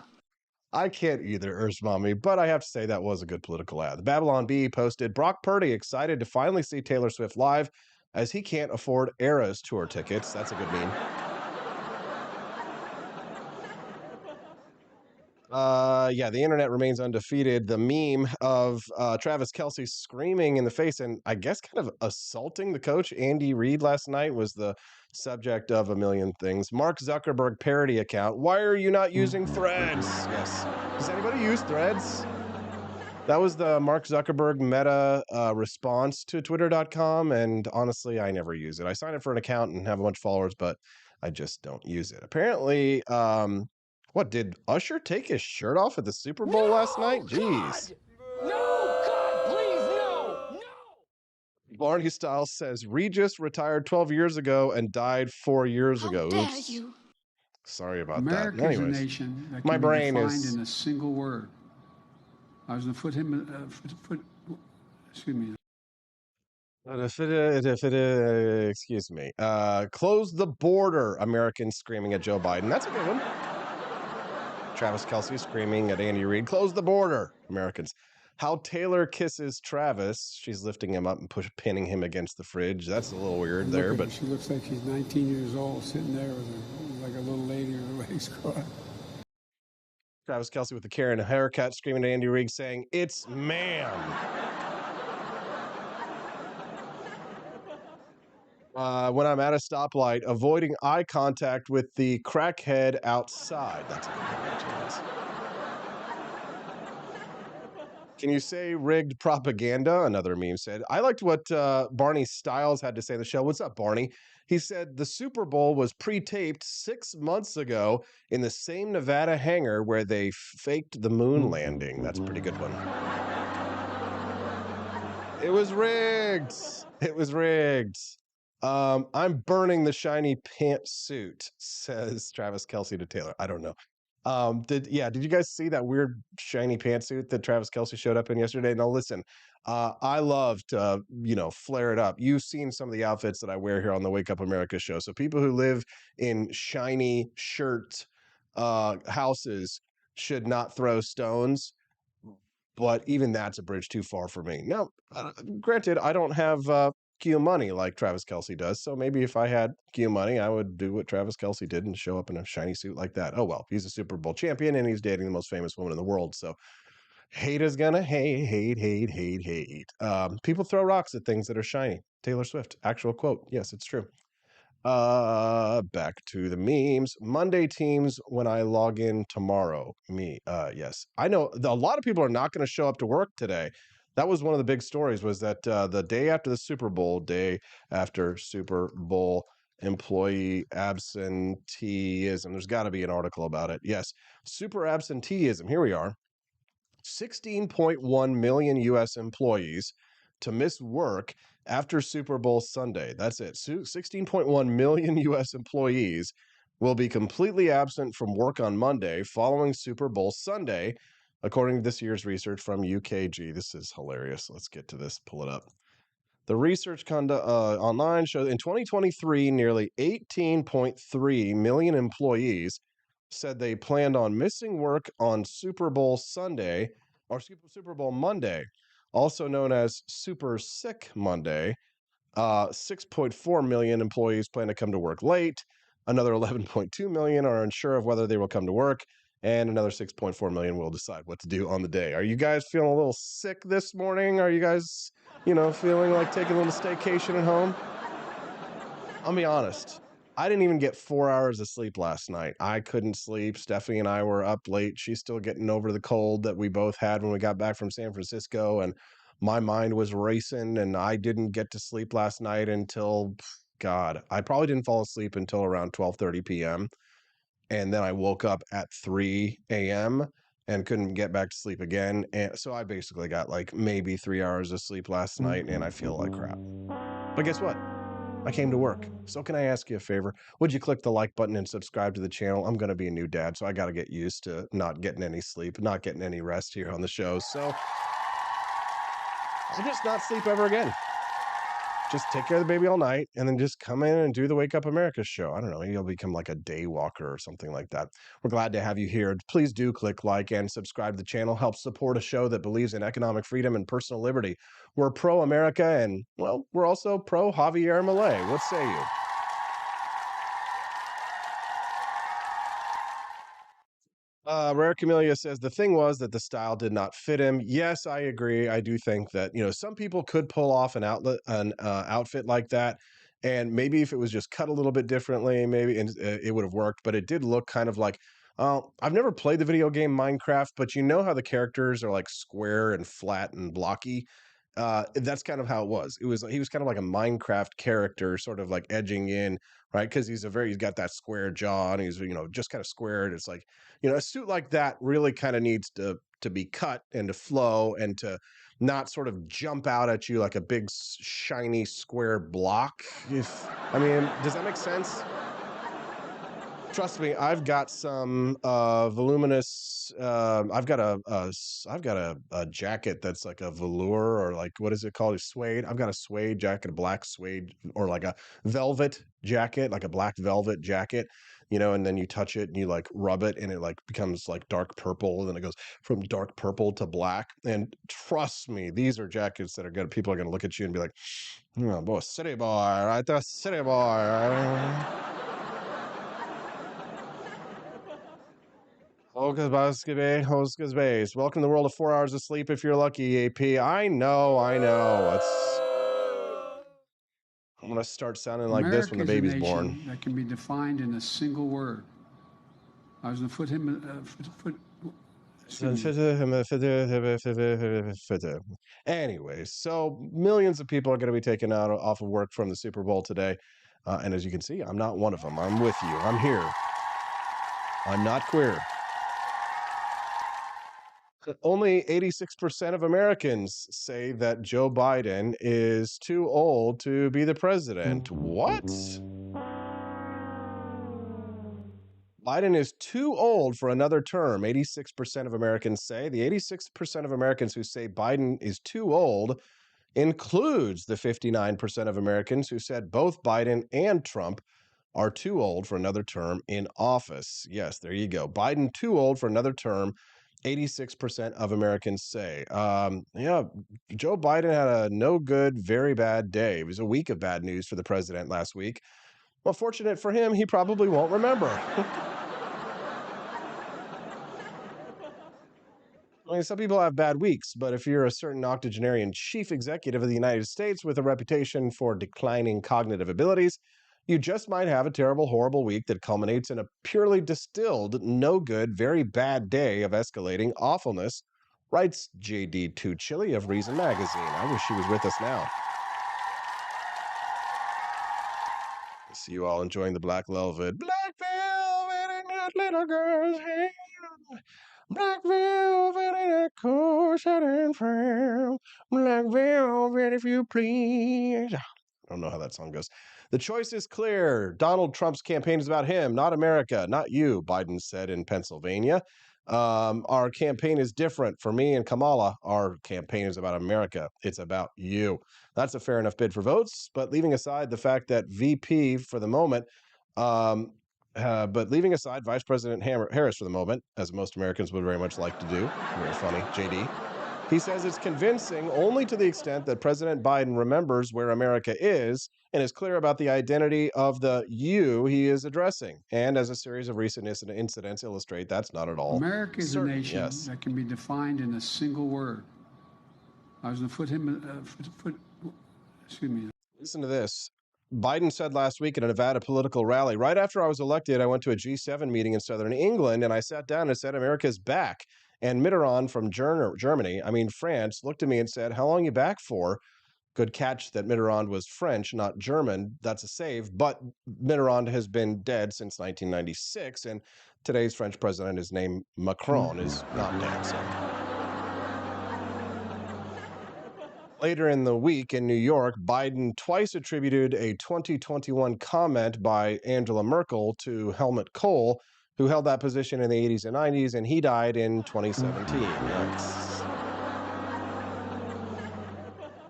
I can't either, Urs Mommy, but I have to say that was a good political ad. The Babylon Bee posted, Brock Purdy excited to finally see Taylor Swift live as he can't afford Eras tour tickets. That's a good meme. Yeah, the internet remains undefeated. The meme of Travis Kelce screaming in the face and I guess kind of assaulting the coach, Andy Reid, last night was the subject of a million things. Mark Zuckerberg parody account. Why are you not using Threads? Yes. Does anybody use Threads? That was the Mark Zuckerberg meta response to Twitter.com, and honestly, I never use it. I sign up for an account and have a bunch of followers, but I just don't use it. Apparently, what, did Usher take his shirt off at the Super Bowl last night? Jeez. No, God, please, no. Barney Styles says, Regis retired 12 years ago and died 4 years ago. Dare Oops. you? Sorry about America that. is a Anyways, nation that my can brain be defined is... in a single word. I was going to excuse me. Excuse me. Close the border, Americans screaming at Joe Biden. That's a good one. Travis Kelce screaming at Andy Reid. Close the border, Americans. How Taylor kisses Travis. She's lifting him up and pinning him against the fridge. That's a little weird there, but She looks like she's 19 years old, sitting there with like a little lady with her legs crossed. Travis Kelce with the Karen haircut screaming at Andy Reid saying, it's ma'am. When I'm at a stoplight, avoiding eye contact with the crackhead outside. That's a good one, too, yes. Can you say rigged propaganda? Another meme said. I liked what Barney Styles had to say in the show. What's up, Barney? He said the Super Bowl was pre-taped 6 months ago in the same Nevada hangar where they faked the moon landing. That's a pretty good one. It was rigged. It was rigged. I'm burning the shiny pantsuit, says Travis Kelce to Taylor. I don't know. Did you guys see that weird shiny pantsuit that Travis Kelce showed up in yesterday? Now listen, I love to, flare it up. You've seen some of the outfits that I wear here on the Wake Up America show. So people who live in shiny shirt houses should not throw stones. But even that's a bridge too far for me. Now, granted, I don't have Q money like Travis Kelce does. So maybe if I had Q money, I would do what Travis Kelce did and show up in a shiny suit like that. Oh, well, he's a Super Bowl champion and he's dating the most famous woman in the world. So hate is gonna hate. People throw rocks at things that are shiny. Taylor Swift, actual quote. Yes, it's true. Back to the memes. Monday teams when I log in tomorrow. Yes. I know a lot of people are not going to show up to work today. That was one of the big stories, was that the day after the Super Bowl, employee absenteeism. There's got to be an article about it. Yes. Super absenteeism. Here we are. 16.1 million U.S. employees to miss work after Super Bowl Sunday. That's it. 16.1 million U.S. employees will be completely absent from work on Monday following Super Bowl Sunday, according to this year's research from UKG. This is hilarious. Let's get to this. Pull it up. The research online shows in 2023, nearly 18.3 million employees said they planned on missing work on Super Bowl Sunday or Super Bowl Monday, also known as Super Sick Monday. 6.4 million employees plan to come to work late. Another 11.2 million are unsure of whether they will come to work. And another 6.4 million will decide what to do on the day. Are you guys feeling a little sick this morning? Are you guys, feeling like taking a little staycation at home? I'll be honest. I didn't even get 4 hours of sleep last night. I couldn't sleep. Stephanie and I were up late. She's still getting over the cold that we both had when we got back from San Francisco. And my mind was racing and I didn't get to sleep last night until, I probably didn't fall asleep until around 12:30 p.m. And then I woke up at 3 a.m. and couldn't get back to sleep again. And so I basically got like maybe 3 hours of sleep last night and I feel like crap. But guess what? I came to work. So can I ask you a favor? Would you click the like button and subscribe to the channel? I'm going to be a new dad, so I got to get used to not getting any sleep, not getting any rest here on the show. So I'll just not sleep ever again. Just take care of the baby all night and then just come in and do the Wake Up America show. I don't know. Maybe you'll become like a day walker or something like that. We're glad to have you here. Please do click like and subscribe to the channel. Help support a show that believes in economic freedom and personal liberty. We're pro-America and, well, we're also pro-Javier Milei. What say you? Rare Camellia says the thing was that the style did not fit him. Yes, I agree. I do think that, you know, some people could pull off an outfit like that. And maybe if it was just cut a little bit differently, maybe it would have worked. But it did look kind of like, I've never played the video game Minecraft, but you know how the characters are like square and flat and blocky. That's kind of how it was. He was kind of like a Minecraft character, sort of like edging in, right? Because he's got that square jaw and he's, you know, just kind of squared. It's like, you know, a suit like that really kind of needs to be cut and to flow and to not sort of jump out at you like a big shiny square block. I mean, does that make sense? Trust me, I've got some voluminous. I've got a jacket that's like a velour or like what is it called? Suede. I've got a suede jacket, a black suede, or like a velvet jacket, like a black velvet jacket. You know, and then you touch it and you like rub it and it like becomes like dark purple, and then it goes from dark purple to black. And trust me, these are jackets that are good. People are gonna look at you and be like, "Oh, boy, city boy, right there, city boy." Hocus base. Welcome to the world of 4 hours of sleep if you're lucky, AP. I know. I'm going to start sounding like this when the baby's born. That can be defined in a single word. I was going to Anyway, so millions of people are going to be taken off of work from the Super Bowl today. And as you can see, I'm not one of them. I'm with you. I'm here. I'm not queer. Only 86% of Americans say that Joe Biden is too old to be the president. What? Biden is too old for another term. 86% of Americans say. The 86% of Americans who say Biden is too old includes the 59% of Americans who said both Biden and Trump are too old for another term in office. Yes, there you go. Biden too old for another term. 86% of Americans say. Yeah, Joe Biden had a no good, very bad day. It was a week of bad news for the president last week. Well, fortunate for him, he probably won't remember. I mean, some people have bad weeks, but if you're a certain octogenarian chief executive of the United States with a reputation for declining cognitive abilities, you just might have a terrible, horrible week that culminates in a purely distilled, no good, very bad day of escalating awfulness, writes J.D. Too Chilly of Reason Magazine. I wish she was with us now. I see you all enjoying the Black Velvet. Black velvet in that little girl's hand. Black velvet in that corset frame. Black velvet, if you please. I don't know how that song goes. The choice is clear. Donald Trump's campaign is about him, not America, not you, Biden said in Pennsylvania. Our campaign is different. For me and Kamala, our campaign is about America. It's about you. That's a fair enough bid for votes, but leaving aside the fact that VP for the moment, but leaving aside Vice President Harris for the moment, as most Americans would very much like to do. Very funny, JD. He says it's convincing only to the extent that President Biden remembers where America is and is clear about the identity of the you he is addressing. And as a series of recent incidents illustrate, that's not at all America is certain. a nation that can be defined in a single word. I was going to excuse me. Listen to this. Biden said last week at a Nevada political rally, right after I was elected, I went to a G7 meeting in southern England and I sat down and said, America's back. And Mitterrand from France, looked at me and said, how long are you back for? Good catch that Mitterrand was French, not German. That's a save. But Mitterrand has been dead since 1996. And today's French president is named Macron, is not dead. So. Later in the week in New York, Biden twice attributed a 2021 comment by Angela Merkel to Helmut Kohl, who held that position in the 80s and 90s, and he died in 2017.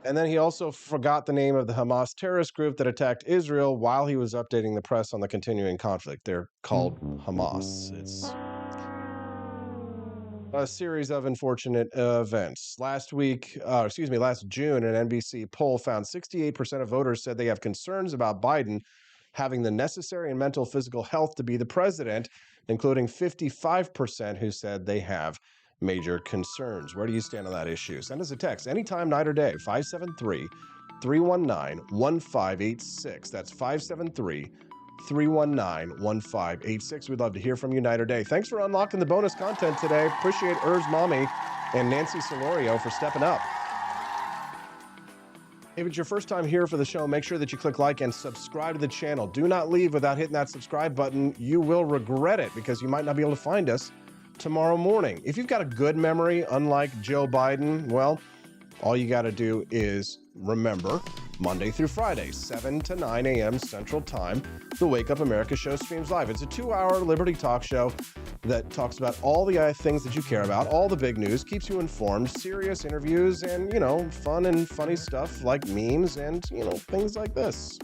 And then he also forgot the name of the Hamas terrorist group that attacked Israel while he was updating the press on the continuing conflict. They're called Hamas. It's a series of unfortunate events. Last June, an NBC poll found 68% of voters said they have concerns about Biden having the necessary and mental physical health to be the president, including 55% who said they have major concerns. Where do you stand on that issue? Send us a text anytime, night or day, 573-319-1586. That's 573-319-1586. We'd love to hear from you night or day. Thanks for unlocking the bonus content today. Appreciate Urs Mommy and Nancy Solorio for stepping up. If it's your first time here for the show, make sure that you click like and subscribe to the channel. Do not leave without hitting that subscribe button. You will regret it because you might not be able to find us tomorrow morning. If you've got a good memory, unlike Joe Biden, well, all you got to do is remember Monday through Friday, 7 to 9 a.m. Central Time, the Wake Up America show streams live. It's a 2-hour Liberty talk show that talks about all the things that you care about, all the big news, keeps you informed, serious interviews, and, fun and funny stuff like memes and, things like this.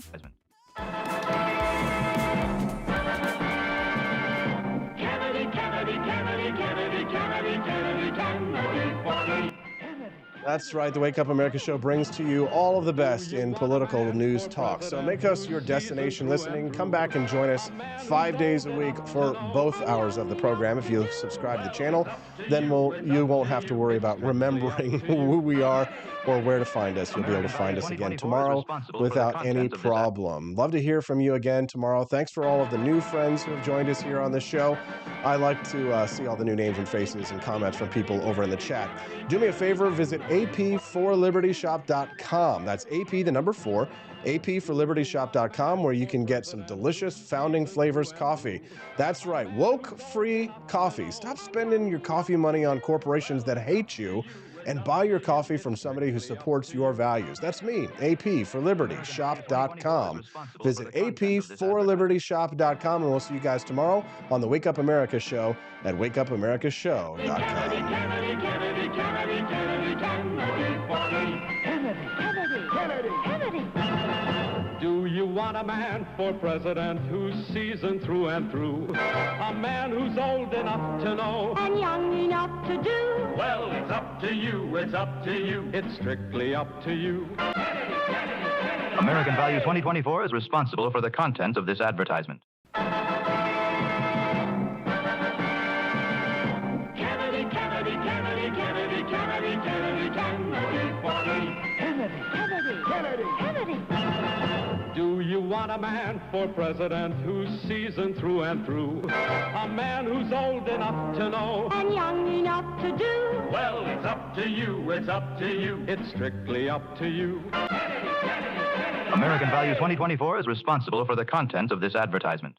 That's right. The Wake Up America show brings to you all of the best in political news talk. So make us your destination listening. Come back and join us 5 days a week for both hours of the program. If you subscribe to the channel, then you won't have to worry about remembering who we are or where to find us. You'll be able to find us again tomorrow without any problem. Love to hear from you again tomorrow. Thanks for all of the new friends who have joined us here on this show. I like to see all the new names and faces and comments from people over in the chat. Do me a favor, visit ap4libertyshop.com. That's AP, the number 4, ap4libertyshop.com, where you can get some delicious Founding Flavors coffee. That's right, woke-free coffee. Stop spending your coffee money on corporations that hate you and buy your coffee from somebody who supports your values. That's me, ap4libertyshop.com. Visit ap4libertyshop.com, and we'll see you guys tomorrow on the Wake Up America show at wakeupamericaShow.com. Do you want a man for president who's seasoned through and through? A man who's old enough to know and young enough to do? Well, it's up to you, it's up to you, it's strictly up to you. American Value 2024 is responsible for the contents of this advertisement. Kennedy, Kennedy, Kennedy, Kennedy, Kennedy, Kennedy, Kennedy, Kennedy, Kennedy, Kennedy. Do you want a man for president who's seasoned through and through? A man who's old enough to know and young enough to do? Well, it's up to you, it's up to you, it's strictly up to you. American Value 2024 is responsible for the contents of this advertisement.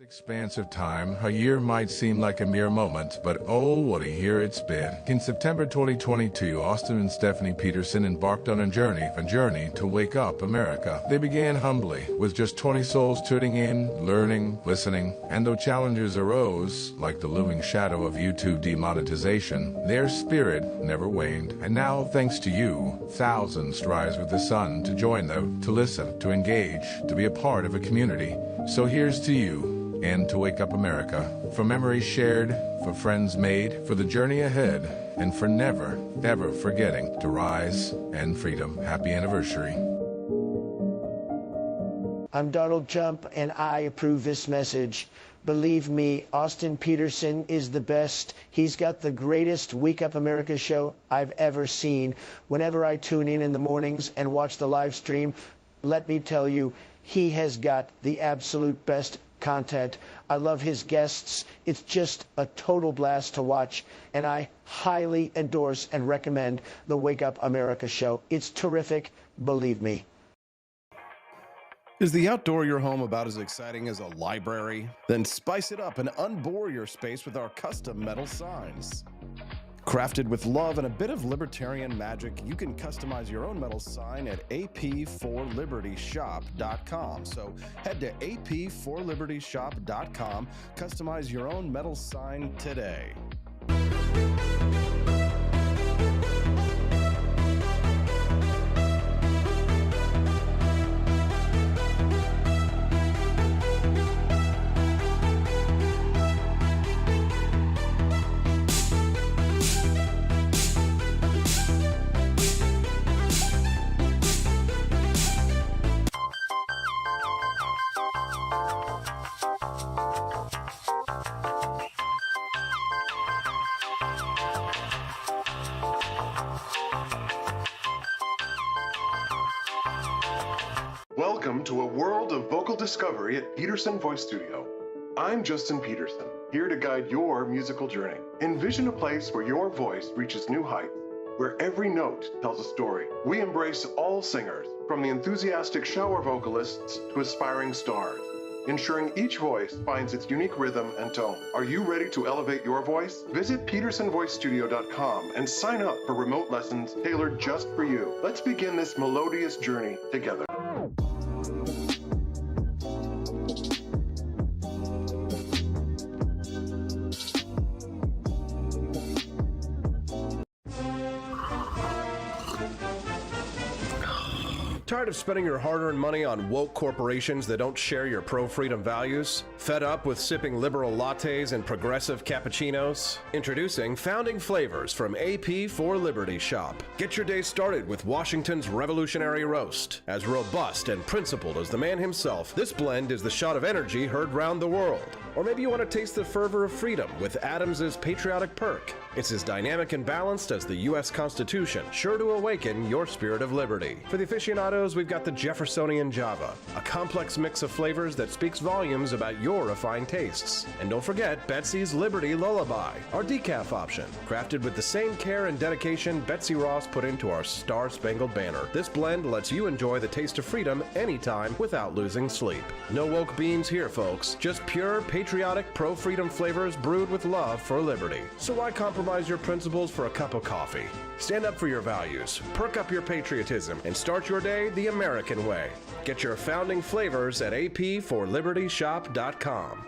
Expansive time, a year might seem like a mere moment, but oh, what a year it's been. In September 2022, Austin and Stephanie Peterson embarked on a journey to wake up America. They began humbly, with just 20 souls tuning in, learning, listening, and though challenges arose, like the looming shadow of YouTube demonetization, their spirit never waned. And now, thanks to you, thousands rise with the sun to join them, to listen, to engage, to be a part of a community. So here's to you, and to Wake Up America, for memories shared, for friends made, for the journey ahead, and for never, ever forgetting to rise and freedom. Happy anniversary. I'm Donald Trump, and I approve this message. Believe me, Austin Peterson is the best. He's got the greatest Wake Up America show I've ever seen. Whenever I tune in the mornings and watch the live stream, let me tell you, he has got the absolute best content. I love his guests. It's just a total blast to watch, and I highly endorse and recommend the Wake Up America show. It's terrific, believe me. Is the outdoor your home about as exciting as a library? Then spice it up and unbore your space with our custom metal signs. Crafted with love and a bit of libertarian magic, you can customize your own metal sign at ap4libertyshop.com. So head to ap4libertyshop.com, customize your own metal sign today. Welcome to a world of vocal discovery at Peterson Voice Studio. I'm Justin Peterson, here to guide your musical journey. Envision a place where your voice reaches new heights, where every note tells a story. We embrace all singers, from the enthusiastic shower vocalists to aspiring stars, ensuring each voice finds its unique rhythm and tone. Are you ready to elevate your voice? Visit PetersonVoiceStudio.com and sign up for remote lessons tailored just for you. Let's begin this melodious journey together. Tired of spending your hard-earned money on woke corporations that don't share your pro-freedom values? Fed up with sipping liberal lattes and progressive cappuccinos? Introducing Founding Flavors from AP for Liberty Shop. Get your day started with Washington's Revolutionary Roast. As robust and principled as the man himself, this blend is the shot of energy heard round the world. Or maybe you want to taste the fervor of freedom with Adams's Patriotic Perk. It's as dynamic and balanced as the U.S. Constitution, sure to awaken your spirit of liberty. For the aficionados, we've got the Jeffersonian Java, a complex mix of flavors that speaks volumes about your refined tastes. And don't forget Betsy's Liberty Lullaby, our decaf option, crafted with the same care and dedication Betsy Ross put into our Star-Spangled Banner. This blend lets you enjoy the taste of freedom anytime without losing sleep. No woke beans here, folks. Just pure, patriotic, pro-freedom flavors brewed with love for liberty. So why compromise your principles for a cup of coffee? Stand up for your values, perk up your patriotism, and start your day the American way. Get your founding flavors at ap4libertyshop.com.